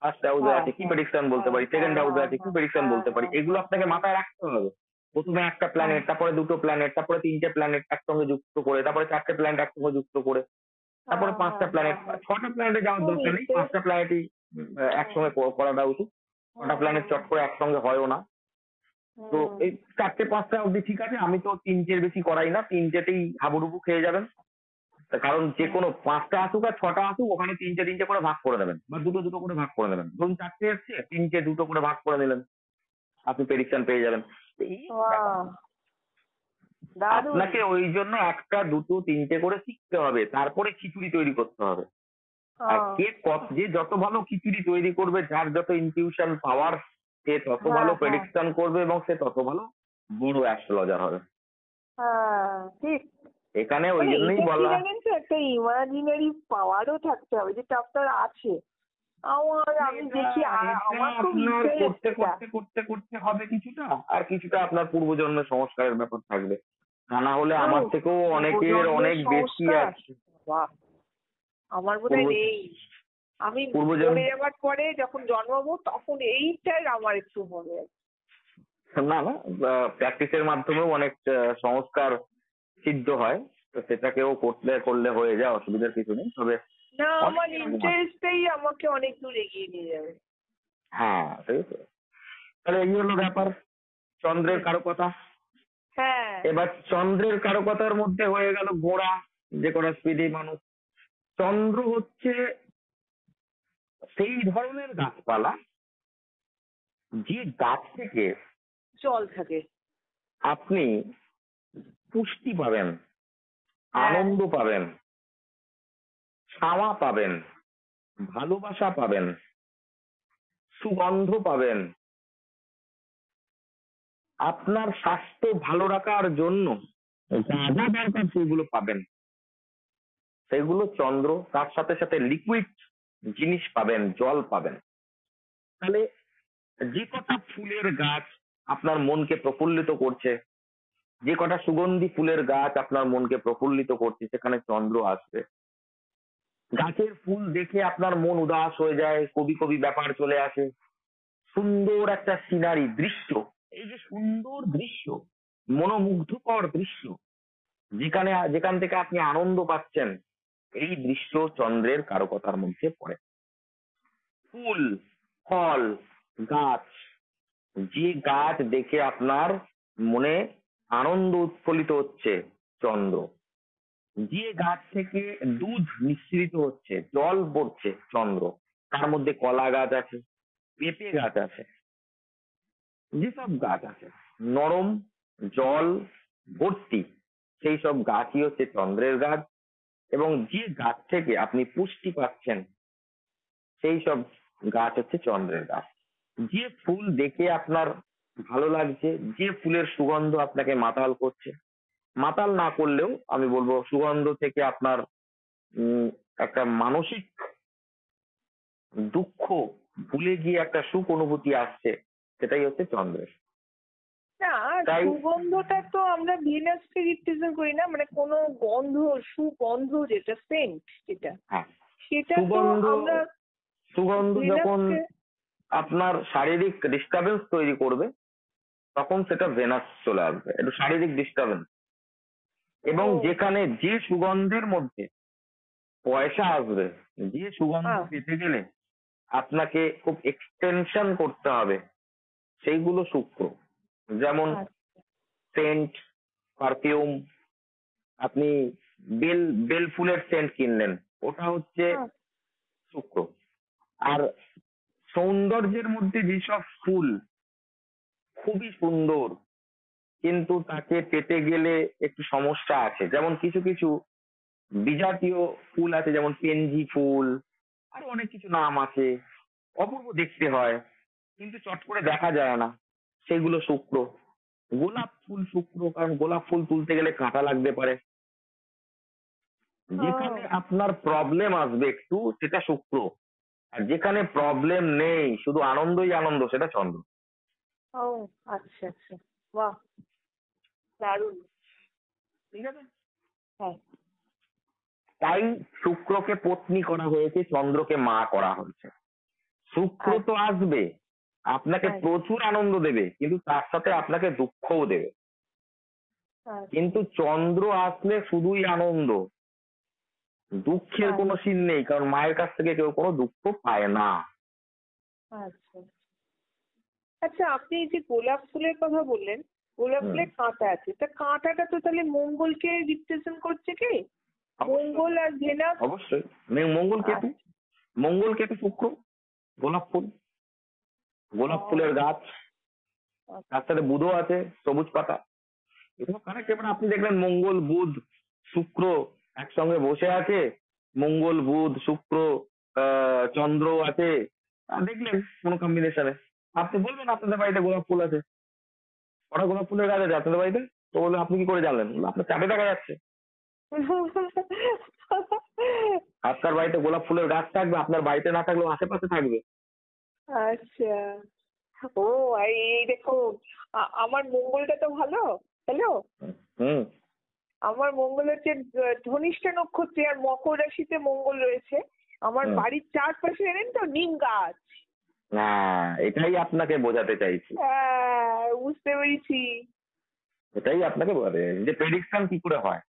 ফার্স্ট হাউসে আছে কি প্রেডিকশন বলতে পারি, সেকেন্ড হাউসে আছে কি প্রেডিকশন বলতে পারি, এগুলো আপনাকে মাথায় রাখতে হবে। প্রথমে একটা প্ল্যানেট, তারপরে দুটো প্ল্যানেট, তারপরে 3টে প্ল্যানেট একসঙ্গে যুক্ত করে, তারপরে 4টে প্ল্যানেট একসঙ্গে যুক্ত করে, তারপরে 5টা প্ল্যানেট, 6টা প্ল্যানেটে যাওয়ার দরকার নেই, 5টা প্ল্যানেটই একসঙ্গে করাটা উচিত। 6টা প্ল্যানেট চট করে একসঙ্গে হয়ও না। তো এই 4টে 5টা অব্দি ঠিক আছে, আমি তো 3টের বেশি করাই না, 3টেতেই হাবুডুবু খেয়ে যাবেন। কারণ যে কোনো 5টা আসুক আর 6টা আসুক, ওখানে 3টে করে ভাগ করে দেবেন, বা দুটো দুটো করে ভাগ করে দেবেন। ধরুন 4টে এসছে, 3টে দুটো করে ভাগ করে নিলেন, আপনি প্রেডিকশন পেয়ে যাবেন। আপনাকে ওই জন্য 1টা 2টো 3টে করে শিখতে হবে, তারপরে খিচুড়ি তৈরি করতে হবে। আর যে যত ভালো খিচুড়ি তৈরি করবে, যার যত ইনটিউশন পাওয়ার, সে তত ভালো প্রেডিকশন করবে এবং সে তত ভালো বড় অ্যাস্ট্রোলজার হবে। ঠিক। এখানে ওই জন্যই বলা, একটা ইমাজিনারি পাওয়ারও থাকতে হবে, যেটা আপনার আছে। আমি দেখি আমার খুব করতে করতে করতে করতে হবে কিছুটা, আর কিছুটা আপনার পূর্বজন্মের সংস্কারের ব্যাপার থাকবে। তা না হলে আমার থেকেও অনেকের পূর্বজন্মের অনেক বেশি সংস্কার। আছে। বাহ, আমার বোধহয় পূর্ব নেই। আমি পূর্বজন মরে যাওয়ার পরে যখন জন্মাবো তখন এইটাই আমার একটু হবে। না না, প্র্যাকটিসের মাধ্যমেও অনেক সংস্কার সিদ্ধ হয়, তো সেটাকেও করলে হয়ে যায়, অসুবিধার কিছু নেই। তবে না, অনেক আমার এরকম আছে। ইন্টারেস্টটাই আমাকে অনেক দূর এগিয়ে নিয়ে যাবে। হ্যাঁ, তাই তো। তাহলে এই হলো ব্যাপার চন্দ্রের হুম। কারকতা। হ্যাঁ। এবার চন্দ্রের কারকতার মধ্যে হয়ে গেল ঘোড়া, যে কটা স্পিডি মানুষ। চন্দ্র হচ্ছে সেই ধরনের গাছপালা যে গাছ থেকে জল থাকে। আপনি পুষ্টি পাবেন, হ্যাঁ। আনন্দ পাবেন, ছাওয়া পাবেন, ভালোবাসা পাবেন, সুগন্ধ পাবেন, আপনার স্বাস্থ্য ভালো রাখার জন্য যা যা দরকার সেগুলো পাবেন। সেগুলো চন্দ্র, তার সাথে সাথে লিকুইড জিনিস পাবেন, জল পাবেন। তাহলে যে কটা ফুলের গাছ আপনার মনকে প্রফুল্লিত করছে, যে কটা সুগন্ধি ফুলের গাছ আপনার মনকে প্রফুল্লিত করছে, সেখানে চন্দ্র আসবে। গাছের ফুল দেখে আপনার মন উদাস হয়ে যায়, কবি কবি ব্যাপার চলে আসে, সুন্দর একটা সিনারি দৃশ্য, এই যে সুন্দর দৃশ্য, মনোমুগ্ধকর দৃশ্য, যেখান থেকে আপনি আনন্দ পাচ্ছেন, এই দৃশ্য চন্দ্রের কারকতার মধ্যে পড়ে। ফুল, ফল, গাছ, যে গাছ দেখে আপনার মনে আনন্দ উৎফুল্লিত হচ্ছে, চন্দ্র। যে গাছ থেকে দুধ নিঃসৃত হচ্ছে, জল পড়ছে, চন্দ্র। তার মধ্যে কলা গাছ আছে, পেঁপে গাছ আছে, যেসব গাছ আছে নরম, জল ভর্তি, সেই সব গাছই হচ্ছে চন্দ্রের গাছ। এবং যে গাছ থেকে আপনি পুষ্টি পাচ্ছেন, সেই সব গাছ হচ্ছে চন্দ্রের গাছ। যে ফুল দেখে আপনার ভালো লাগছে, যে ফুলের সুগন্ধ আপনাকে মাতাল করছে, মাতাল না করলেও আমি বলবো সুগন্ধ থেকে আপনার উম একটা মানসিক দুঃখ ভুলে গিয়ে একটা সুখ অনুভূতি আসছে, সেটাই হচ্ছে চন্দ্রের। না, তাই সুগন্ধটা তো আমরা ভিনাসকে রিপ্রেজেন্ট করি না, মানে কোনো গন্ধ, সুগন্ধ যেটা সেন্ট, যেটা হ্যাঁ, সেটা তো সুগন্ধ, আমরা সুগন্ধ যখন ভিনাসকে। আপনার শারীরিক ডিস্টারবেন্স তৈরি করবে, তখন সেটা ভেনাস চলে আসবে, একটু শারীরিক ডিস্টারবেন্স। এবং ও। যেখানে যে সুগন্ধের মধ্যে পয়সা আসবে, যে সুগন্ধ হ্যাঁ। পেতে গেলে আপনাকে খুব এক্সটেনশন করতে হবে, সেইগুলো শুক্র। যেমন আচ্ছা। সেন্ট, পারফিউম, আপনি বেল বেল ফুলের সেন্ট কিনলেন, ওটা হচ্ছে হ্যাঁ। শুক্র। আর সৌন্দর্যের মধ্যে যেসব ফুল খুবই সুন্দর কিন্তু তাকে পেতে গেলে একটু সমস্যা আছে, যেমন কিছু কিছু বিজাতীয় ফুল আছে, যেমন পেনজি ফুল, আরো অনেক কিছু নাম আছে, অপূর্ব দেখতে হয় কিন্তু চট করে দেখা যায় না, সেগুলো শুক্র। গোলাপ ফুল শুক্র, কারণ গোলাপ ফুল তুলতে গেলে কাঁটা লাগতে পারে। যেখানে ও। আপনার প্রবলেম আসবে একটু, সেটা শুক্র। আর যেখানে প্রবলেম নেই, শুধু আনন্দই আনন্দ, সেটা চন্দ্র। ও। আচ্ছা আচ্ছা। বাহ, দারুণ। ঠিক আছে। হ্যাঁ। তাই শুক্রকে পত্নী করা হয়েছে, চন্দ্রকে মা করা হয়েছে। শুক্র তো আচ্ছা। আসবে, আপনাকে আচ্ছা। প্রচুর আনন্দ দেবে, কিন্তু তার সাথে আপনাকে দুঃখও দেবে। আচ্ছা। কিন্তু চন্দ্র আসলে শুধুই আনন্দ, দুঃখের কোনো আচ্ছা। সিন নেই, কারণ মায়ের কাছ থেকে কেউ কোনো দুঃখ পায় না। আচ্ছা। আচ্ছা, আপনি এই যে গোলাপ ফুলের কথা বললেন, গোলাপ হুম, ফুলের কাঁটা আছে, তা কাঁটাটা তো তাহলে মঙ্গলকে রিপ্রেজেন্ট করছে কি? অবশ্যই, মঙ্গল আর ভেনাস। অবশ্যই। মঙ্গল কেতু, আচ্ছা। মঙ্গল কেতু শুক্র, গোলাপ ফুল, গোলাপ ফুলের ও। গাছ, তার সাথে বুধও আছে, সবুজ পাতা, এসব কানেক্ট। এবার আপনি দেখলেন মঙ্গল বুধ শুক্র একসঙ্গে বসে আছে, মঙ্গল বুধ শুক্র চন্দ্র আছে, দেখলেন কোন কম্বিনেশনে, আপনি বলবেন আপনাদের বাড়িতে গোলাপ ফুল আছে, ওরা গোলাপ ফুলের গাছ আছে আপনাদের বাড়িতে, তো বললে আপনি কি করে জানলেন? বললো, আপনার চাপে দেখা যাচ্ছে। আপনার বাড়িতে গোলাপ ফুলের গাছ থাকবে, আপনার বাড়িতে না থাকলেও আশেপাশে থাকবে। আচ্ছা। ও, আর এই দেখো, আমার মঙ্গলটা তো ভালো। হ্যালো। হুম, আমার মঙ্গল হচ্ছে ধনিষ্ঠা নক্ষত্রে আর মকর রাশিতে মঙ্গল রয়েছে। আমার হুম। বাড়ির চারপাশে জানেন তো নিম গাছ। এটাই আপনাকে বোঝাতে চাইছি, হ্যাঁ, বুঝতে পেরেছি। এটাই আপনাকে বোঝাতে চাইছি যে প্রেডিকশন কি করে হয়।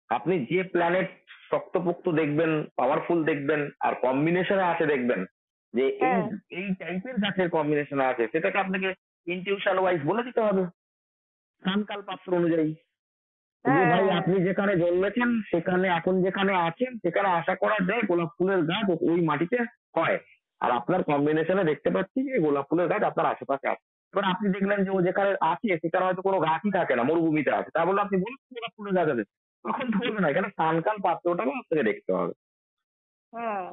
আপনি যে প্ল্যানেট শক্তপোক্ত দেখবেন, পাওয়ারফুল দেখবেন, আর কম্বিনেশনে আছে দেখবেন যে এই হ্যাঁ এই টাইপের গাছের কম্বিনেশনে আছে, সেটাকে আপনাকে ইনটিউশন ওয়াইজ বলে দিতে হবে কানকাল পাত্র অনুযায়ী। যে ভাই হ্যাঁ আপনি যেখানে জন্মেছেন সেখানে এখন যেখানে আছেন সেখানে আশা করা যায় গোলাপ ফুলের গাছ ওই মাটিতে হয়। আর আপনার কম্বিনেশনে দেখতে পাচ্ছি যে গোলাপ ফুলের গাছ আপনার আশেপাশে আছে। এবার আপনি দেখলেন যে ও যেখানে আছে সেখানে হয়তো কোনো গাছই থাকে না, মরুভূমিতে আছে, তা বলে আপনি বলুন গোলাপ ফুলের গাছ আছে, তখন তো বলবে না। এখানে কানকাল পাত্রটাকে আপনাকে দেখতে হবে, হ্যাঁ।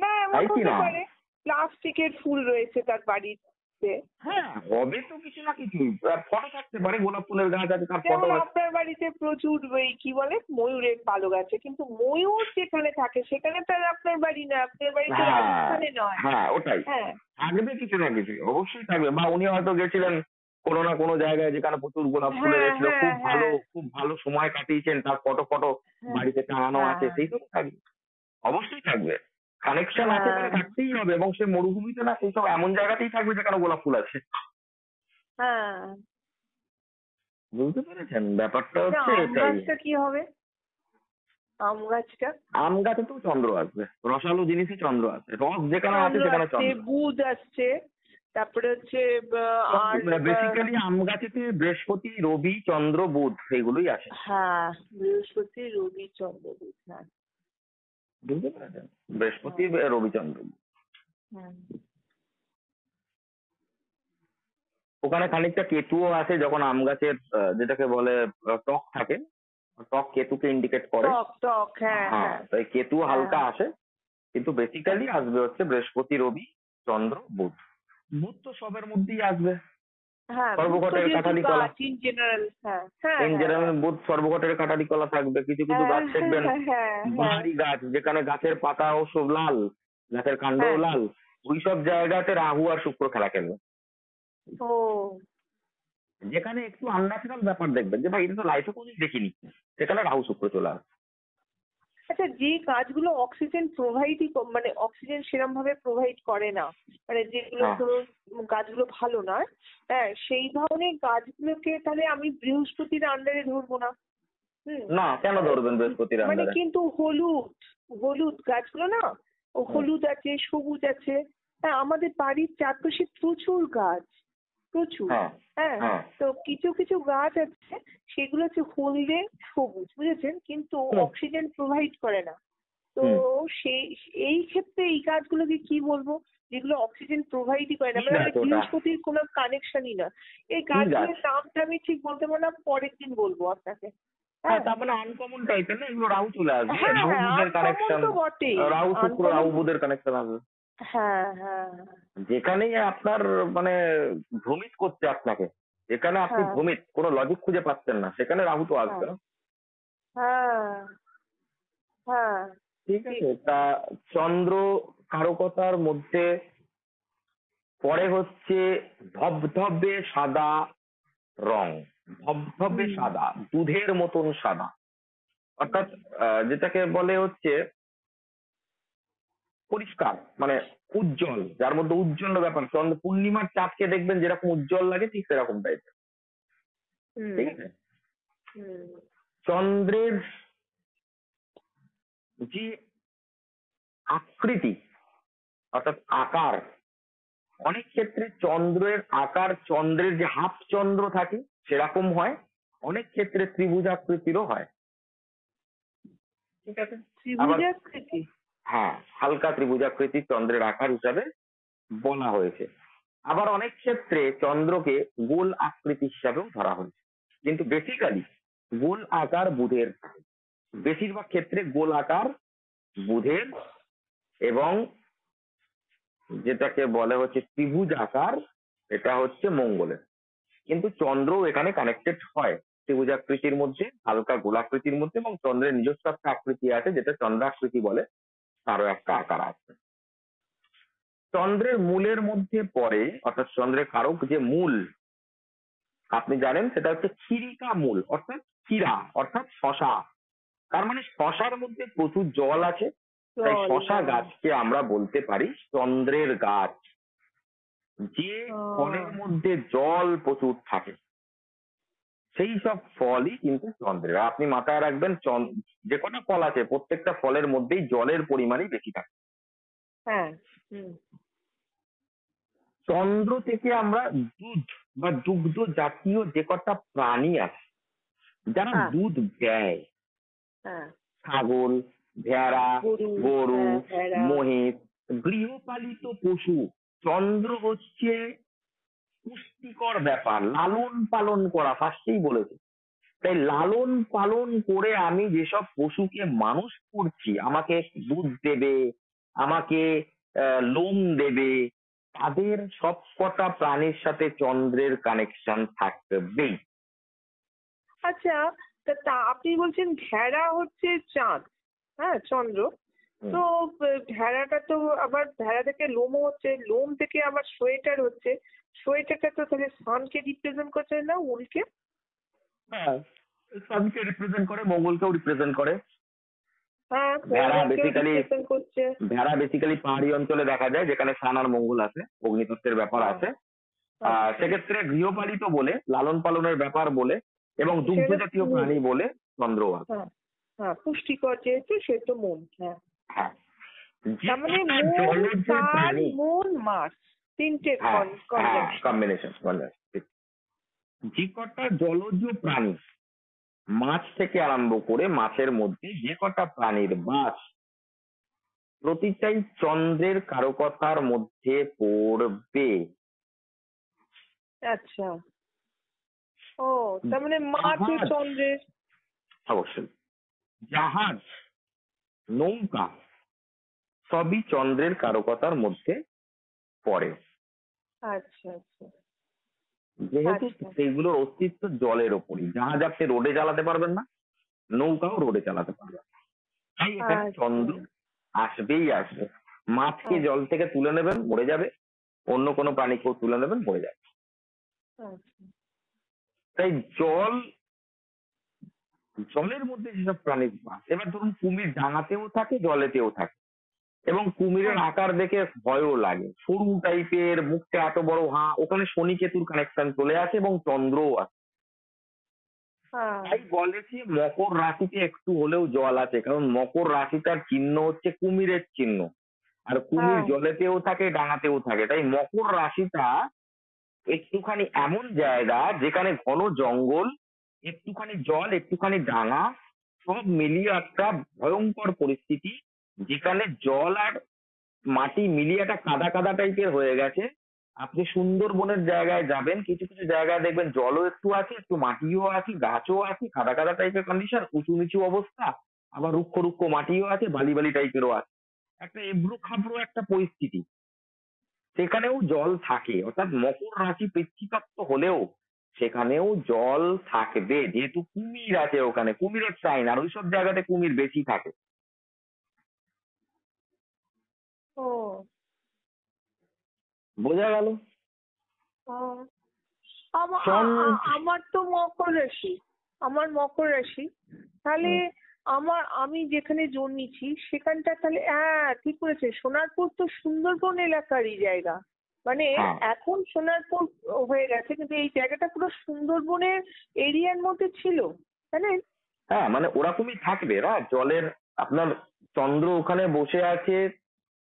না এমন তাই কি হতে না? পারে প্লাস্টিকের ফুল রয়েছে তার বাড়িতে। হ্যাঁ, হবে তো কিছু না কিছু। ফটো থাকতে পারে, গোলাপ ফুলের গাছ আছে তার যেমন ফটো আছে। আপনার বাড়িতে প্রচুর ওই কি বলে ময়ূরের পালক আছে, কিন্তু ময়ূর যেখানে থাকে সেখানে তো আর আপনার বাড়ি না, আপনার বাড়ি তো হ্যাঁ, রাজস্থানে নয়। হ্যাঁ, ওটাই হ্যাঁ থাকবে, কিছু না কিছু অবশ্যই থাকবে। বা উনি হয়তো গেছিলেন কোনো না কোনো জায়গায় যেখানে প্রচুর গোলাপ ফুলের হ্যাঁ এসেছিল, হ্যাঁ হ্যাঁ খুব ভালো সময় কাটিয়েছেন, তার ফটো ফটো হ্যাঁ বাড়িতে টাঙানো আছে, হ্যাঁ সেই সব থাকবে, অবশ্যই থাকবে। কানেকশন আছে হ্যাঁ তাহলে থাকতেই হবে, এবং সে মরুভূমিতে না, সেই সব এমন জায়গাতেই থাকবে যেখানে গোলাপ ফুল আছে। হ্যাঁ। বুঝতে পেরেছেন ব্যাপারটা আচ্ছা, হচ্ছে আম এটাই। গাছটা কি হবে? আম গাছটা আম গাছে তো চন্দ্র আসবে, রসালো জিনিসে চন্দ্র আসবে, রস যেখানে আছে চন্দ্র সেখানে আসছে, চন্দ্র। বুধ আসছে, তারপরে হচ্ছে আর বেসিক্যালি আম গাছেতে বৃহস্পতি, রবি, চন্দ্র, বুধ এগুলোই আসে। হ্যাঁ বৃহস্পতি রবি চন্দ্র বুধ। হ্যাঁ বুঝতে পেরেছেন, বৃহস্পতি, হ্যাঁ রবি, চন্দ্র। হ্যাঁ ওখানে খানিকটা কেতুও আছে, যখন আম গাছের যেটাকে বলে টক থাকে, টক কেতুকে ইন্ডিকেট করে। টক টক হ্যাঁ হ্যাঁ, হ্যাঁ তাই কেতু হ্যাঁ হালকা আসে, কিন্তু বেসিক্যালি আসবে হচ্ছে বৃহস্পতি, রবি, চন্দ্র, বুধ। বুধ তো সবের মধ্যেই আসবে, হ্যাঁ বুধ তো সর্বঘটের যেহেতু কাঠালি কলা। গাছ ইন জেনারেল। হ্যাঁ হ্যাঁ ইন হ্যাঁ জেনারেল বুধ সর্বঘটের কাঠালি কলা থাকবে। কিছু কিছু হ্যাঁ গাছ দেখবেন হ্যাঁ হ্যাঁ হ্যাঁ বাহারি গাছ, যেখানে গাছের পাতাও সব লাল, গাছের কাণ্ডও হ্যাঁ। লাল, ওইসব জায়গাতে রাহু আর শুক্র খেলা খেলবে। ও যেখানে একটু আনন্যাচারাল ব্যাপার দেখবেন যে ভাই এটা তো লাইফে কোনোদিন দেখিনি, সেখানে রাহু শুক্র চলে আসবে। আচ্ছা, যে গাছগুলো অক্সিজেন প্রোভাইডই মানে অক্সিজেন সেরকম ভাবে প্রোভাইড করে না, মানে যেগুলো হ্যাঁ, ধরুন গাছগুলো ভালো নয়, হ্যাঁ সেই ধরনের গাছগুলোকে তাহলে আমি বৃহস্পতির আন্ডারে ধরবো না। হুম। না কেন আহ, ধরবেন বৃহস্পতির মানে আন্ডারে? কিন্তু হলুদ হলুদ গাছগুলো না, ও হুম, হলুদ আছে সবুজ আছে। হ্যাঁ আমাদের বাড়ির চারপাশে প্রচুর গাছ, প্রচুর। হ্যাঁ, হ্যাঁ হ্যাঁ, তো কিছু কিছু গাছ আছে সেগুলো হচ্ছে হলদে সবুজ বুঝেছেন, কিন্তু হুম, অক্সিজেন প্রোভাইড করে না। তো হুম। সেই এই ক্ষেত্রে এই গাছগুলোকে কি বলবো, যেগুলো অক্সিজেন প্রোভাইডই করে না, কি মানে গাছ মানে ওটা? বৃহস্পতির কোনো কানেকশনই না। এই কি গাছ? গাছগুলোর নামটা আমি ঠিক বলতে পারবো না, পরের দিন বলবো আপনাকে। হ্যাঁ, হ্যাঁ তার মানে আনকমন টাইপের না, এগুলো রাহু চলে আসবে, হ্যাঁ রাহু হ্যাঁ বুধের আনকমন কানেকশন। তো বটেই। রাহু শুক্র, আনকমন। রাহু বুধের কানেকশন আসবে। হ্যাঁ হ্যাঁ যেখানেই আপনার মানে ভ্রমিত করছে আপনাকে, যেখানে আপনি হ্যাঁ ভ্রমিত কোনো লজিক খুঁজে পাচ্ছেন না, সেখানে রাহু তো আসবে হ্যাঁ না। হ্যাঁ হ্যাঁ ঠিক ঠিক। আছে, তা চন্দ্র কারকতার মধ্যে পরে হচ্ছে ধবধবে সাদা রং, ধবধবে হুম সাদা, দুধের মতন সাদা, অর্থাৎ যেটাকে বলে হচ্ছে পরিষ্কার, মানে উজ্জ্বল, যার মধ্যে উজ্জ্বল ব্যাপার। চন্দ্র পূর্ণিমার চাঁদকে দেখবেন যেরকম উজ্জ্বল লাগে, ঠিক সেরকম টাইপের। হুম ঠিক আছে, হুম চন্দ্রের যে আকৃতি অর্থাৎ আকার, অনেক ক্ষেত্রে চন্দ্রের আকার, চন্দ্রের যে হাফ চন্দ্র থাকে সেরকম হয়, অনেক ক্ষেত্রে ত্রিভুজাকৃতিরও হয়। ঠিক আছে, আবার ত্রিভুজাকৃতি। হ্যাঁ, হালকা ত্রিভুজাকৃতি চন্দ্রের আকার হিসাবে বলা হয়েছে। আবার অনেক ক্ষেত্রে চন্দ্রকে গোল আকৃতি হিসাবেও ধরা হয়েছে, কিন্তু বেসিক্যালি গোল আকার বুধের, বেশিরভাগ ক্ষেত্রে গোল আকার বুধের, এবং যেটাকে বলে হচ্ছে ত্রিভুজ আকার, এটা হচ্ছে মঙ্গলের। কিন্তু চন্দ্রও এখানে কানেক্টেড হয় ত্রিভুজাকৃতির মধ্যে, হালকা গোলাকৃতির মধ্যে, এবং চন্দ্রের নিজস্ব একটা আকৃতি আছে যেটা চন্দ্রাকৃতি বলে, তারও একটা আকার আছে। চন্দ্রের মূলের মধ্যে পড়ে, অর্থাৎ চন্দ্রের কারক যে মূল, আপনি জানেন সেটা হচ্ছে ক্ষীরিকা মূল, অর্থাৎ ক্ষীরা অর্থাৎ শশা। তার মানে শশার মধ্যে প্রচুর জল আছে, তাই জল, শশা হ্যাঁ। গাছকে আমরা বলতে পারি চন্দ্রের গাছ। যে ফলের মধ্যে জল প্রচুর থাকে সেই সব ফলই কিন্তু চন্দ্রের। আপনি মাথায় রাখবেন যে কটা ফল আছে প্রত্যেকটা ফলের মধ্যেই জলের পরিমাণই বেশি থাকে। হ্যাঁ। হুম। চন্দ্র থেকে আমরা দুধ বা দুগ্ধ জাতীয় যে কটা প্রাণী আছে যারা হ্যাঁ। দুধ দেয়, হ্যাঁ। ছাগল, ভেড়া, গরু। গরু, হ্যাঁ, ভেড়া। মহিষ, গৃহপালিত পশু। চন্দ্র হচ্ছে পুষ্টিকর ব্যাপার, লালন পালন করা, ফার্স্টেই বলেছে। তাই লালন পালন করে আমি যেসব পশুকে মানুষ করছি, আমাকে দুধ দেবে, আমাকে লোম দেবে, তাদের সব কটা প্রাণীর সাথে চন্দ্রের কানেকশন থাকবেই। আচ্ছা, তা আপনি বলছেন ভেড়া হচ্ছে চাঁদ, হ্যাঁ, চন্দ্র। হুম। তো ভেড়াটা তো আবার ভেড়া থেকে লোমও হচ্ছে, লোম থেকে আবার সোয়েটার হচ্ছে, সোয়েটারটা তো তাহলে সানকে রিপ্রেজেন্ট করছে না, উল্কে? হ্যাঁ, সানকে রিপ্রেজেন্ট করে, মঙ্গলকেও রিপ্রেজেন্ট করে। হ্যাঁ, ভেড়া মঙ্গলকেও বেসিক্যালি রিপ্রেজেন্ট করছে। ভেড়া বেসিক্যালি পাহাড়ি অঞ্চলে দেখা যায় যেখানে সান আর মঙ্গল আছে, অগ্নিতত্ত্বের ব্যাপার হ্যাঁ। আছে। আচ্ছা। সেক্ষেত্রে গৃহপালিত বলে, লালন পালনের ব্যাপার বলে এবং দুগ্ধ সেটা জাতীয় মূল। প্রাণী বলে চন্দ্র আছে। হ্যাঁ। হ্যাঁ, পুষ্টিকর যেহেতু সে তো মন। হ্যাঁ। হ্যাঁ, যে তার মানে কটা মন, জলজ সান, প্রাণী। মন, মার্স, তিনটে হ্যাঁ, হ্যাঁ, কনজাংশন। কম্বিনেশন ঠিক। যে কটা জলজ প্রাণী, মাছ থেকে আরম্ভ করে মাছের মধ্যে যে কটা প্রাণীর বাস, প্রতিটাই চন্দ্রের কারকতার মধ্যে পড়বে। আচ্ছা। ও, তার মানে মাছও জাহাজ, চন্দ্রের। অবশ্যই জাহাজ, নৌকা সবই চন্দ্রের কারকতার মধ্যে পড়ে, আচ্ছা, আচ্ছা। যেহেতু আচ্ছা, সেইগুলোর অস্তিত্ব জলের ওপরই। জাহাজ আপনি রোডে চালাতে পারবেন না, নৌকাও রোডে চালাতে পারবেন না, তাই এখানে আচ্ছা। চন্দ্র আসবেই আসবে। মাছকে আচ্ছা, জল থেকে তুলে নেবেন মরে যাবে, অন্য কোনো প্রাণীকেও তুলে নেবেন মরে যাবে। আচ্ছা। তাই জলের মধ্যে যেসব প্রাণীর বাস, এবার ধরুন কুমির ডাঙাতেও থাকে জলেতেও থাকে, এবং কুমিরের আচ্ছা। আকার দেখে ভয়ও লাগে, সরু টাইপের, মুখটা এত বড়, হাঁ, ওখানে শনি কেতুর কানেকশন চলে আসে এবং চন্দ্রও আছে। হ্যাঁ। তাই বলেছি মকর রাশিতে একটু হলেও জল আছে, কারণ মকর রাশিটার চিহ্ন হচ্ছে কুমিরের চিহ্ন, আর কুমির হ্যাঁ। জলেতেও থাকে ডাঙাতেও থাকে। তাই মকর রাশিটা একটুখানি এমন জায়গা যেখানে ঘন জঙ্গল, একটুখানি জল, একটুখানি ডাঙা, সব মিলিয়ে একটা ভয়ঙ্কর পরিস্থিতি, যেখানে জল আর মাটি মিলিয়ে একটা কাদা কাদা টাইপের হয়ে গেছে। আপনি সুন্দরবনের জায়গায় যাবেন, কিছু কিছু জায়গায় দেখবেন জলও একটু আছে, একটু মাটিও আছে, গাছও আছে, কাদা কাদা টাইপের কন্ডিশন, উঁচু নিচু অবস্থা, আবার রুক্ষ রুক্ষ মাটিও আছে, বালি বালি টাইপেরও আছে, একটা এবড়ো খাবড়ো একটা পরিস্থিতি। সেখানেও জল থাকে, অর্থাৎ মকর রাশি পৃথ্বীতত্ত্ব হলেও সেখানেও জল থাকবে, যেহেতু কুমির আছে ওখানে, কুমিরের সাইন, আর ওইসব জায়গাতে কুমির বেশি থাকে। ও। বোঝা গেল? ও। আমার চন্দ্র, আমার তো মকর রাশি, আমার মকর রাশি। তাহলে আমি যেখানে জন্মেছি সেখানটা তাহলে, হ্যাঁ ঠিক বলেছে, সোনারপুর তো সুন্দরবন এলাকারই জায়গা। মানে হ্যাঁ, এখন সোনারপুর হয়ে গেছে, কিন্তু এই জায়গাটা পুরো সুন্দরবনের এরিয়ার মধ্যে ছিল, তাই না? হ্যাঁ, মানে ওরকমই থাকবে না জলের। আপনার চন্দ্র ওখানে বসে আছে,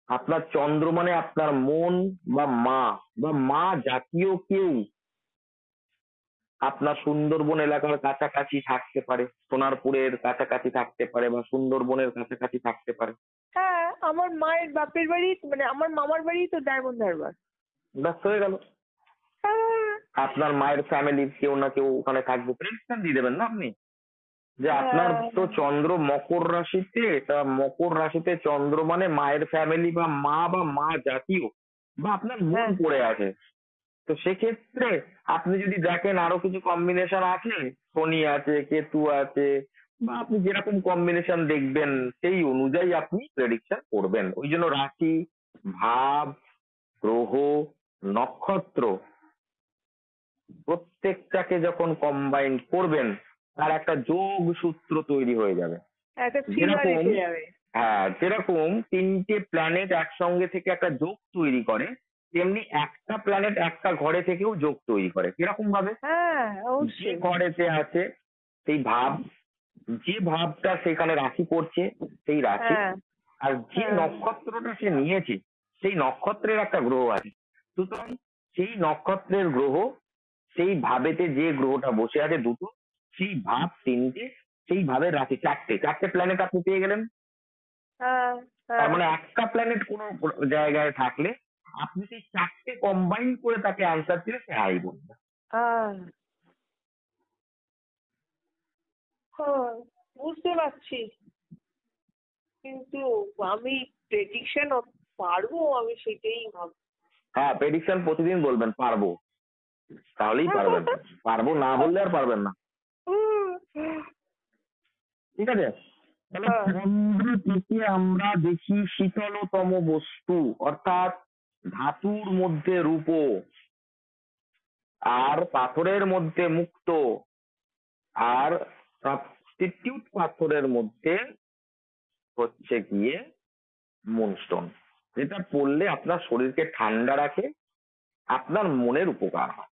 আপনার চন্দ্র মানে আপনার মন বা মা জাতীয় কেউ আপনার সুন্দরবন এলাকার কাছাকাছি থাকতে পারে, সোনারপুরের কাছাকাছি থাকতে পারে, বা সুন্দরবনের কাছাকাছি থাকতে পারে। হ্যাঁ, আমার মায়ের বাপের বাড়ি, মানে আমার মামার বাড়ি তো ডায়মন্ড হারবার। ব্যাস হয়ে গেল। হ্যাঁ। আপনার মায়ের ফ্যামিলির কেউ না কেউ ওখানে থাকবে, প্রেডিকশন দিয়ে দেবেন না আপনি, যে আপনার হ্যাঁ। তো চন্দ্র মকর রাশিতে, তা মকর রাশিতে চন্দ্র মানে মায়ের ফ্যামিলি বা মা জাতীয়, বা আপনার মন হ্যাঁ। পড়ে আছে। তো সেক্ষেত্রে আপনি যদি দেখেন আরো কিছু কম্বিনেশন আছে, শনি আছে, কেতু আছে, বা আপনি যেরকম কম্বিনেশন দেখবেন সেই অনুযায়ী আপনি প্রেডিকশন করবেন। ওই জন্য রাশি, ভাব, গ্রহ, নক্ষত্র প্রত্যেকটাকে যখন কম্বাইন করবেন তার একটা যোগ সূত্র তৈরি হয়ে যাবে। একটা থ্রিলার যেরকম এসে যাবে। হ্যাঁ, যেরকম তিনটে প্ল্যানেট একসঙ্গে থেকে একটা যোগ তৈরি করে, তেমনি একটা প্ল্যানেট একটা ঘরে থেকেও যোগ তৈরি করে। কিরকম ভাবে? হ্যাঁ, যে অবশ্যই। ঘরেতে আছে সেই ভাব, যে ভাবটা সেখানে রাশি করছে সেই রাশি, হ্যাঁ, আর যে হ্যাঁ, নক্ষত্রটা সে নিয়েছে সেই নক্ষত্রের একটা গ্রহ আছে। সুতরাং সেই নক্ষত্রের গ্রহ, সেই ভাবেতে যে গ্রহটা বসে আছে দুটো, সেই ভাব তিনটে, সেই ভাবের রাশি চারটে, চারটে প্ল্যানেট আপনি পেয়ে গেলেন। হ্যাঁ, তার হ্যাঁ, মানে একটা প্ল্যানেট কোনো জায়গায় থাকলে আপনি সেই চারটে কম্বাইন করে তাকে আনসার দিলে সে হাই বলবে। হ্যাঁ, হ্যাঁ, বুঝতে পারছি, কিন্তু আমি প্রেডিকশন পারবো, আমি সেটাই ভাবছি। হ্যাঁ, প্রেডিকশন প্রতিদিন বলবেন পারবো, তাহলেই পারবেন। পারবো না বললে আর পারবেন না। ঠিক আছে? তাহলে হ্যাঁ, চন্দ্র থেকে আমরা দেখি শীতলতম বস্তু, অর্থাৎ ধাতুর মধ্যে রূপ, আর পাথরের মধ্যে মুক্ত, আর সাবস্টিটিউট পাথরের মধ্যে হচ্ছে গিয়ে মুনস্টোন। যেটা পড়লে আপনার শরীরকে ঠান্ডা রাখে, আপনার মনের উপকার হয়।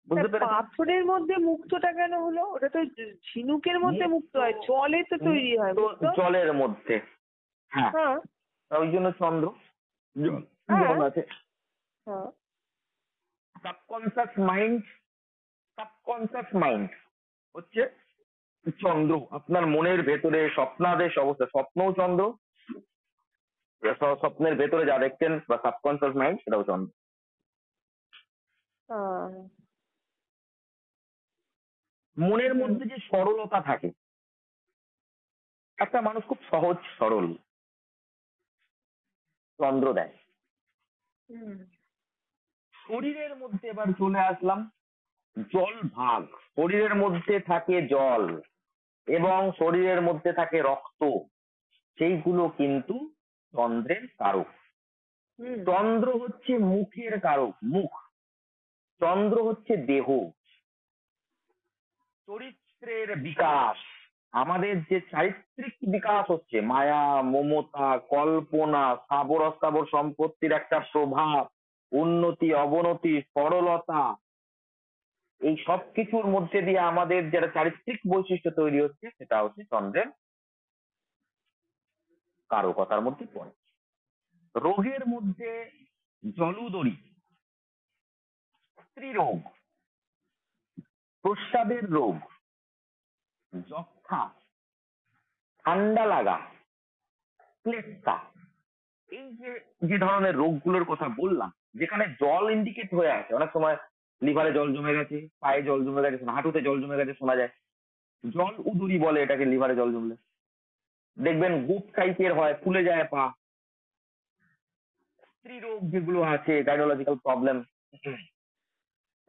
বুঝতে পেরেছেন? পাথরের মধ্যে মুক্তটা কেন হলো? ওটা তো ঝিনুকের মধ্যে মুক্ত হয়, মুক্ত, জলে তো তৈরি হয় মুক্ত। জলের মধ্যে। হ্যাঁ, হ্যাঁ, ওই জন্য চন্দ্র হ্যাঁ, জল আছে। হ্যাঁ, সাবকনসিয়াস মাইন্ড, সাবকনসিয়াস মাইন্ড হচ্ছে চন্দ্র। আপনার মনের ভেতরে স্বপ্নাদেশ অবস্থা, স্বপ্নও চন্দ্র, স্বপ্নের ভেতরে যা দেখছেন বা সাবকনসিয়াস মাইন্ড সেটাও চন্দ্র। হ্যাঁ, মনের হুম, মধ্যে যে সরলতা থাকে, একটা মানুষ খুব সহজ সরল, চন্দ্র দেয়। হুম, শরীরের মধ্যে এবার চলে আসলাম, জল ভাগ, শরীরের মধ্যে থাকে জল এবং শরীরের মধ্যে থাকে রক্ত, সেইগুলো কিন্তু চন্দ্রের কারক। হুম, চন্দ্র হচ্ছে মুখের কারক, মুখ। চন্দ্র হচ্ছে দেহ, চরিত্রের বিকাশ। আমাদের যে চারিত্রিক বিকাশ হচ্ছে, মায়া, মমতা, কল্পনা, স্থাবর অস্থাবর সম্পত্তির একটা প্রভাব, উন্নতি অবনতি, সরলতা, এই সব কিছুর মধ্যে দিয়ে আমাদের যেটা চারিত্রিক বৈশিষ্ট্য তৈরি হচ্ছে সেটা হচ্ছে চন্দ্রের কারকতার মধ্যে পড়ে। রোগের মধ্যে জলুদরি, স্ত্রীরোগ, প্রস্রাবের রোগ, যক্ষা, ঠান্ডা লাগা, ক্লেপ্সা, এই যে যে ধরনের রোগগুলোর কথা বললাম, যেখানে জল ইন্ডিকেট হয়ে আছে, অনেক সময় লিভারে জল জমে গেছে, পায়ে জল জমে গেছে, হাঁটুতে জল জমে গেছে শোনা যায়, জল উদুরি বলে এটাকে। লিভারে জল জমলে দেখবেন গুপ টাইপের হয়, ফুলে যায় পা। স্ত্রী রোগ যেগুলো আছে, গাইনোলজিক্যাল প্রবলেম,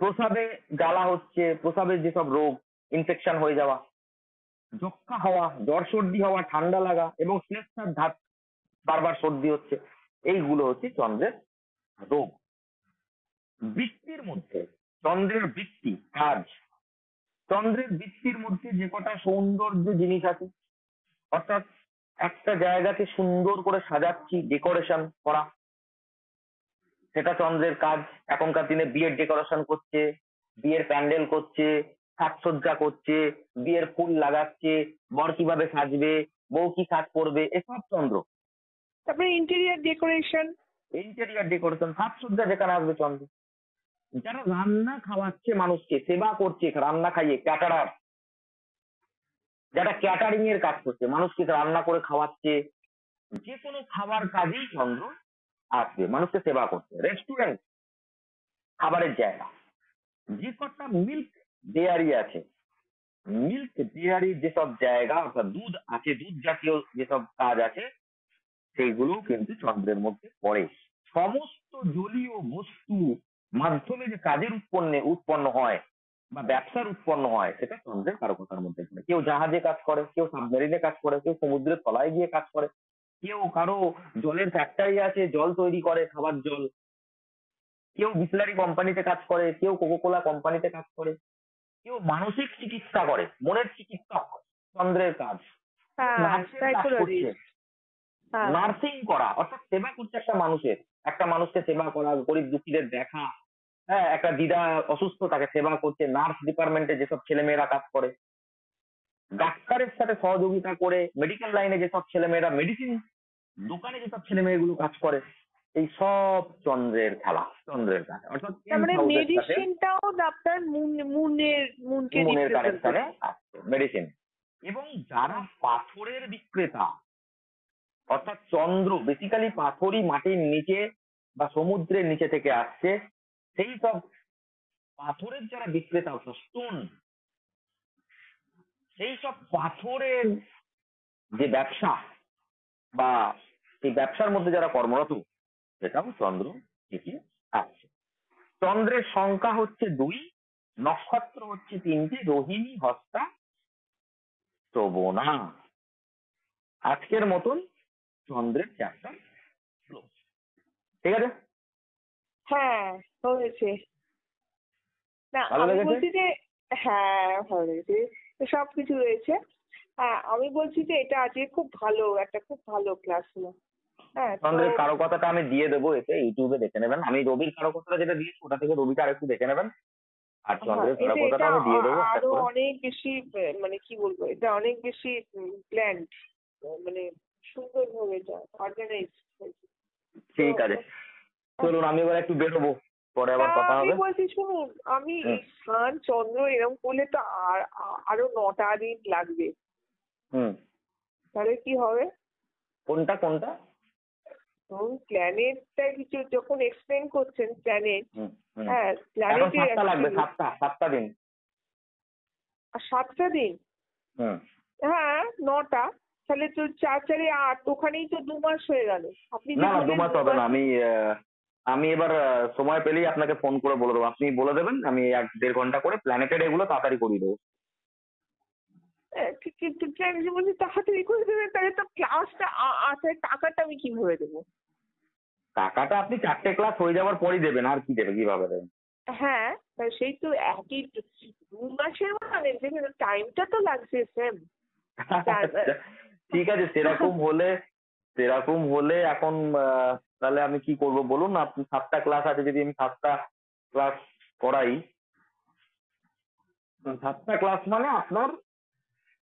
প্রসাবে জ্বালা হচ্ছে, প্রসাবের যেসব রোগ, ইনফেকশন হয়ে যাওয়া, যক্ষা হওয়া, জ্বর সর্দি হওয়া, ঠান্ডা লাগা এবং স্লেপসার ধাত, বারবার সর্দি হচ্ছে, এইগুলো হচ্ছে চন্দ্রের রোগ। বৃত্তির মধ্যে চন্দ্রের বৃত্তি কাজ, চন্দ্রের বৃত্তির মধ্যে যে কটা সৌন্দর্য জিনিস আছে, অর্থাৎ একটা জায়গাকে সুন্দর করে সাজাচ্ছি, ডেকোরেশন করা, সেটা চন্দ্রের কাজ। এখনকার দিনে বিয়ের ডেকোরেশন করছে, বিয়ের প্যান্ডেল করছে, সাজসজ্জা করছে, বিয়ের ফুল লাগাচ্ছে, বর কিভাবে সাজবে, বউ কি কাজ করবে, এসব চন্দ্র। তারপরে ইন্টেরিয়ার ডেকোরেশন। ইন্টেরিয়ার ডেকোরেশন, সাজসজ্জা যেখানে আসবে চন্দ্র। যারা রান্না খাওয়াচ্ছে মানুষকে, সেবা করছে, রান্না খাইয়ে, ক্যাটারার, যারা ক্যাটারিং এর কাজ করছে, মানুষকে রান্না করে খাওয়াচ্ছে, যে কোনো খাবার কাজেই চন্দ্র আসবে মানুষকে সেবা করতে। রেস্টুরেন্ট, খাবারের জায়গা, যে কটা মিল্ক ডেয়ারি আছে, মিল্ক ডেয়ারির যেসব জায়গা, অর্থাৎ দুধ আছে, দুধ জাতীয় যেসব কাজ আছে, সেইগুলো কিন্তু চন্দ্রের মধ্যে পড়ে। সমস্ত জলীয় বস্তু মাধ্যমে যে কাজের উৎপন্ন হয় বা ব্যবসার উৎপন্ন হয়, সেটা চন্দ্রের কারকতার মধ্যে পড়ে। কেউ জাহাজে কাজ করে, কেউ সাবমেরিনে কাজ করে, কেউ সমুদ্রের তলায় গিয়ে কাজ করে, কেউ কারো জলের ফ্যাক্টরি আছে, জল তৈরি করে, খাবার জল। কেউ বিসলারি কোম্পানিতে কাজ করে, কেউ কোকোকোলা কোম্পানিতে কাজ করে, কেউ মানসিক চিকিৎসা করে, মনের চিকিৎসক চন্দ্রের কাজ। হ্যাঁ, নার্সের কাজ করছে, সাইকোলজিস্ট। হ্যাঁ, নার্সিং করা অর্থাৎ সেবা করছে একটা মানুষকে সেবা করা, গরিব দুঃখীদের দেখা। হ্যাঁ, একটা দিদা অসুস্থ, তাকে সেবা করছে। নার্স ডিপার্টমেন্টে যেসব ছেলেমেয়েরা কাজ করে, ডাক্তারের সাথে সহযোগিতা করে, মেডিকেল লাইনে যেসব ছেলেমেয়েরা, মেডিসিন দোকানে যেসব ছেলেমেয়েগুলো কাজ করে, এই সব চন্দ্রের খেলা, চন্দ্রের কাজ। অর্থাৎ তার মানে 10th house এর সাথে মেডিসিনটাও আপনার মুনকে মুনের রিপ্রেজেন্ট কানেকশনে করছে। আসছে মেডিসিন। এবং যারা পাথরের বিক্রেতা, অর্থাৎ চন্দ্র বেসিক্যালি পাথরই মাটির নিচে বা সমুদ্রের নিচে থেকে আসছে, সেই সব পাথরের যারা বিক্রেতা, স্টোন, সেই সব পাথরের যে ব্যবসা বা সেই ব্যবসার মধ্যে যারা কর্মরত, সেটাও চন্দ্র থেকে আসছে। চন্দ্রের সংখ্যা হচ্ছে 2, নক্ষত্র হচ্ছে 3টে, রোহিণী, হস্তা, শ্রবণা। আজকের মতন চন্দ্রের চ্যাপ্টার ক্লোজ। ঠিক আছে? হ্যাঁ, হয়েছে। না, ভালো আমি লেগেছে? বলছি যে হ্যাঁ, ভালো লেগেছে। সবকিছু রয়েছে। হ্যাঁ, আমি বলছি যে এটা আজকে খুব ভালো ক্লাস হলো। হ্যাঁ, তো চন্দ্রের কারকতাটা আমি দিয়ে দেবো, এতে ইউটিউবে দেখে নেবেন। আমি রবির কারকতাটা যেটা দিয়েছি ওটা থেকে রবিটা আরেকটু দেখে নেবেন, আর হ্যাঁ, চন্দ্রের এটা কারকতাটা আমি দিয়ে দেবো একটা আরো করে। অনেক বেশি মানে কি বলবো, এটা অনেক বেশি প্ল্যান, মানে সুন্দরভাবে এটা অর্গানাইজ হয়েছে। ঠিক আছে, চলুন আমি এবার একটু বেরোবো, পরে আবার কথা আমি হবে। বলছি শুনুন, আমি হুম এই স্থান চন্দ্র এরকম করলে তো আরো 9টা দিন লাগবে, হুম। তাহলে কি হবে? কোনটা কোনটা? ধরুন প্ল্যানেটটা কিছু যখন এক্সপ্লেন করছেন প্ল্যানেট, হুম হুম। হ্যাঁ এখন প্ল্যানেটের 7টা লাগবে, 7টা দিন। আর 7টা দিন, হুম। হ্যাঁ 9টা, তাহলে তো 4 4 8, ওখানেই তো 2 মাস হয়ে গেল। আপনি যে না না, 2 বললেন মাস 2 হবে না। মাস, আমি এবার সময় পেলেই আপনাকে ফোন করে বলে দেবো, আপনি বলে দেবেন, আমি 1-1.5 ঘন্টা করে প্ল্যানেটের এগুলো তাড়াতাড়ি করিয়ে দেবো। কিন্তু প্ল্যান যে বলছি তাড়াতাড়ি করে দেবেন, তাহলে তো ক্লাসটা আসার টাকাটা আমি কিভাবে দেবো? টাকাটা আপনি 4টে ক্লাস হয়ে যাওয়ার পরই দেবেন, আর কি দেবে, কিভাবে দেবেন? হ্যাঁ, তা সেই তো একই 2 মাসের মানে যেখানে টাইমটা তো লাগছে সেম। আচ্ছা, ঠিক আছে, সেরকম হলে এখন তাহলে আমি কি করব বলুন? আপনি 7টা ক্লাস আছে, যদি আমি 7টা ক্লাস করাই, 7টা ক্লাস মানে আপনার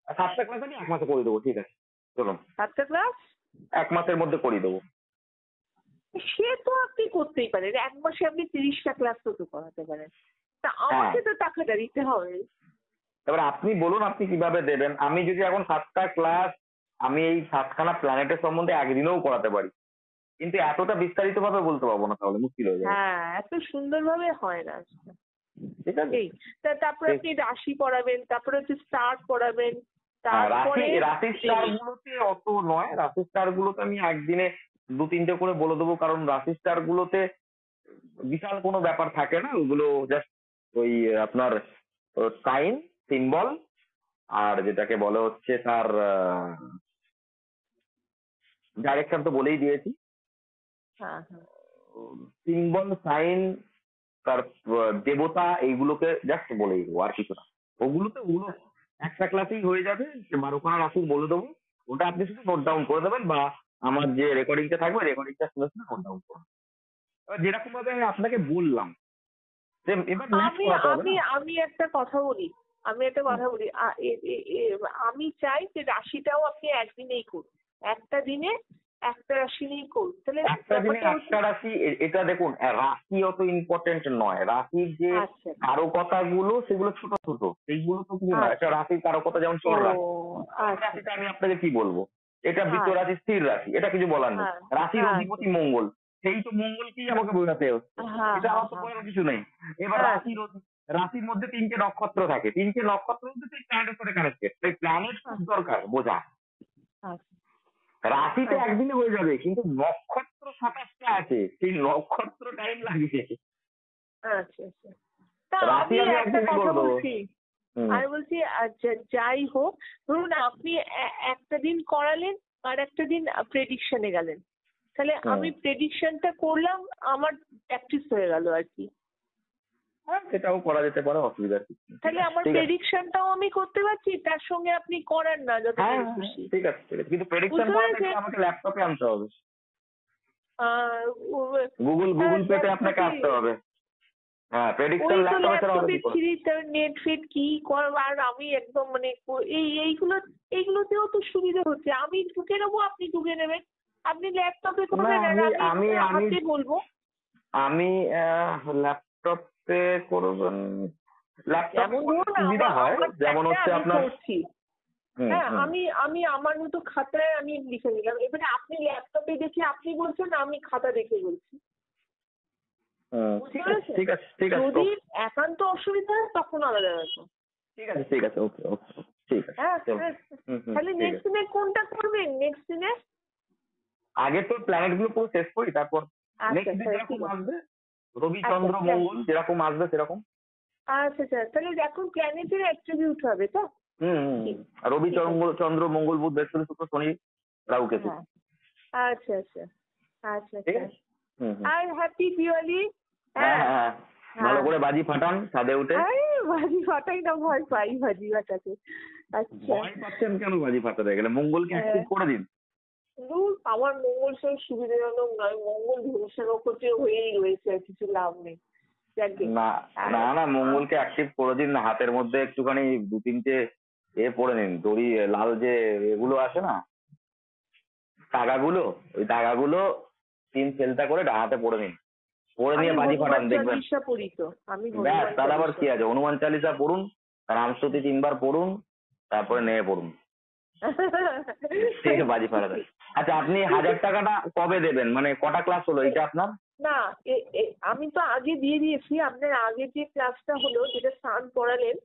7টা ক্লাস আমি 1 মাসে করে দেবো। ঠিক আছে, চলুন 7টা ক্লাস 1 মাসের মধ্যে করে দেবো। সে তো আপনি করতেই পারেন, 1 মাসে আপনি 30টা ক্লাস তো করাতে পারেন। তা হ্যাঁ, আমাকে তো টাকাটা দিতে হবে। এবার আপনি বলুন আপনি কিভাবে দেবেন। আমি যদি এখন 7টা ক্লাস, আমি এই 7খানা প্ল্যানেটের সম্বন্ধে একদিনেও করাতে পারি, কিন্তু এতটা বিস্তারিত ভাবে বলতে পারবো না, তাহলে মুশকিল হয়ে যাবে। হ্যাঁ, এত সুন্দরভাবে হয় না। ঠিক আছে? এই তারপরে আপনি রাশি পড়াবেন, তারপরে হচ্ছে স্টার পড়াবেন, হ্যাঁ, তারপরে রাশি স্টার গুলোতে অত নয়, রাশি স্টার গুলোতে আমি একদিনে 2-3টে করে বলে দেবো, কারণ রাশি স্টার গুলোতে বিশাল কোনো ব্যাপার থাকে না, ওগুলো জাস্ট ওই আপনার সাইন, সিম্বল, আর যেটাকে বলে হচ্ছে তার ডাইরেকশন তো বলেই দিয়েছি। হ্যাঁ হ্যাঁ সিম্বল, সাইন, তার দেবতা, এইগুলোকে জাস্ট বলেই দেবো, আর কিছু না। ওগুলো একটা ক্লাসেই হয়ে যাবে, 12খানা রাশি বলে দেবো। ওটা আপনি শুধু নোট ডাউন করে দেবেন, বা আমার যে রেকর্ডিংটা থাকবে রেকর্ডিংটা শুনে শুনে নোট ডাউন করুন। এবার যেরকম ভাবে আমি আপনাকে বললাম, এবার ম্যাচ আমি করাতে হবে আমি না। আমি একটা কথা বলি, আমি চাই যে রাশিটাও আপনি একদিনেই করুন, একটা দিনে একটা রাশি নিয়েই করুন, তাহলে একটা দিনে ব্যাপারটা হচ্ছে। একটা রাশি, এটা দেখুন, রাশি অত ইম্পর্টেন্ট নয়। রাশির যে আচ্ছা কারকতা গুলো, সেগুলো ছোট ছোট, সেইগুলো তো কিছু নয়। একটা আচ্ছা। রাশির কারকতা যেমন ও চর রাশি, চর আচ্ছা। রাশিটা আমি আপনাকে কি বলবো? এটা বৃষ হ্যাঁ রাশি, স্থির রাশি, এটা কিছু বলার নেই। হ্যাঁ রাশির হ্যাঁ অধিপতি মঙ্গল, সেই তো মঙ্গলকেই আমাকে বোঝাতে হচ্ছে। হ্যাঁ এটা হ্যাঁ আমার তো হ্যাঁ বলার কিছু নেই। এবার হ্যাঁ রাশির মধ্যে 3টে নক্ষত্র থাকে, 3টে নক্ষত্র মধ্যে সেই প্ল্যানেটের সাথে কানেক্টেড, সেই প্ল্যানেট খুব দরকার বোঝা। আচ্ছা রাশিতে আচ্ছা একদিনে হয়ে যাবে, কিন্তু নক্ষত্র 27টা আছে, সেই নক্ষত্র টাইম লাগবে। আচ্ছা আচ্ছা। তা রাশি আমি আমি একটা একদিনে কথা করে দেবো। বলছি, হুম আমি বলছি যাই হোক, ধরুন আপনি একটা দিন করালেন আর একটা দিন প্রেডিকশনে গেলেন, তাহলে হুম। আমি প্রেডিকশনটা করলাম, আমার প্র্যাকটিস হয়ে গেল আর কি। হ্যাঁ, সেটাও করা যেতে পারে, অসুবিধার কিছু নেই। তাহলে আমার ঠিক আছে। প্রেডিকশনটাও আমি করতে পারছি, তার সঙ্গে আপনি করান না হ্যাঁ যতদিন হ্যাঁ, খুশি। ঠিক আছে ঠিক আছে, কিন্তু প্রেডিকশন বুঝতে করাতে পেরেছেন? গেলে আমাকে ল্যাপটপে আনতে হবে। আহ, ও- গুগল পেতে আপনাকে ল্যাপটপে আসতে হবে। হ্যাঁ, প্রেডিকশন ওই তো ল্যাপটপে ছাড়া হবে ল্যাপটপে কি করে? থ্রি নেট ফিট কি কর, আর আমি একদম মানে এইগুলোতেও তো সুবিধা হচ্ছে, আমি ঢুকে নেবো, আপনি ঢুকে নেবেন, আপনি ল্যাপটপে না, করবেন আর আমি আমি আমি আমি হাতে বলবো। আমি ল্যাপটপে করবেন। ল্যাপটপে যেমন করলে ধরুন সুবিধা হয়, আমার যেমন একটা হচ্ছে আমি আপনার। করছি, হুম হ্যাঁ, হুম আমি আমি আমার মতো খাতায় আমি লিখে নিলাম, এবারে আপনি ল্যাপটপে দেখে আপনি বলছেন, আমি খাতা দেখে বলছি। হুম, বুঝতে ঠিক আছে পেরেছেন? ঠিক আছে ঠিক আছে, যদি ওকে। একান্ত অসুবিধা হয় তখন আলাদা ব্যাপার। ঠিক আছে ঠিক আছে, ওকে ওকে ওকে, ঠিক আছে, হ্যাঁ চলো। হ্যাঁ। হুম হুম, তাহলে ঠিক নেক্সট আছে। দিনে কোনটা করবেন, নেক্সট দিনে? আগে তো প্ল্যানেট গুলো পুরো শেষ করি, তারপর আচ্ছা নেক্সট দিন তাহলে যেরকম ঠিক আছে। আসবে, আচ্ছা রবিচন্দ্র মঙ্গল যেরকম আসবে সেরকম। আচ্ছা আচ্ছা, তাহলে এখন প্ল্যানেটের অ্যাট্রিবিউট হবে তো? হুম হুম হুম। আর রবি, ঠিক আছে। চন্দ্র, মঙ্গল, বুধ, বৃহস্পতি, শুক্র, শনি, রাহু, কেতু। হ্যাঁ, আচ্ছা আচ্ছা আচ্ছা ঠিক আচ্ছা। আছে। হুম হুম। আর হ্যাপি দিওয়ালি। হ্যাঁ হ্যাঁ হ্যাঁ হ্যাঁ, ভালো হ্যাঁ। করে বাজি ফাটান ছাদে উঠে। আরে বাজি ফাটাই না, ভয় পাই বাজি ফাটাতে। আচ্ছা। ভয় পাচ্ছেন কেন বাজি ফাটাতে গেলে? মঙ্গলকে অ্যাক্টিভ হ্যাঁ। করে দিন। ধুর, আমার মঙ্গল সব সুবিধাজনক নয়, মঙ্গল ধ্বংসের নক্ষত্রে হয়েই রয়েছে, আর কিছু লাভ নেই। যাকে না আর না না, আহ, মঙ্গলকে অ্যাক্টিভ করে দিন না, হাতের মধ্যে একটুখানি দু তিনটে পরে নিন, দড়ি, লাল যে এগুলো আসে না, তাগাগুলো, ওই তাগাগুলো 3 ফেলতা করে ডান হাতে পরে নিন, পরে আমি নিয়ে বাজি হনুমান ফাটান, দেখবেন। চালিশা পড়ি তো, আমি ব্যাস, হনুমান তাহলে আবার চালিশা কি আছে, পড়ি। হনুমান চালিসা পড়ুন, রামস্তুতি 3 বার পড়ুন, তারপরে নেমে পড়ুন, ঠিক আছে, বাজি ফাটাতে। আচ্ছা, আপনি 1000 টাকাটা কবে দেবেন, মানে কটা ক্লাস হলো এটা আপনার? না, আমি তো আগে দিয়ে দিয়েছি, আপনার আগে যে ক্লাসটা হলো যেটা স্নান পড়ালেন,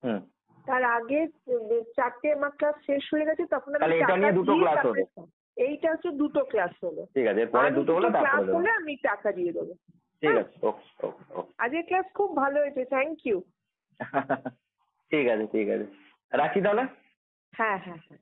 হুম, তার আগে 4টে আমার ক্লাস শেষ হয়ে গেছে, তখন আমি তাহলে এটা টাকা নিয়ে দুটো দিয়ে ক্লাস তারপরে হবে। এইটা হচ্ছে 2টো ক্লাস হলো। ঠিক আছে, এরপরে আরো দুটো 2টো হলে তারপরে ক্লাস দেবেন। হলে আমি টাকা দিয়ে দেবো। ঠিক হ্যাঁ, আছে, ওকে ওকে ওকে। আজকের ক্লাস খুব ভালো হয়েছে, থ্যাংক ইউ। ঠিক আছে ঠিক আছে, রাখি তাহলে। হ্যাঁ হ্যাঁ হ্যাঁ।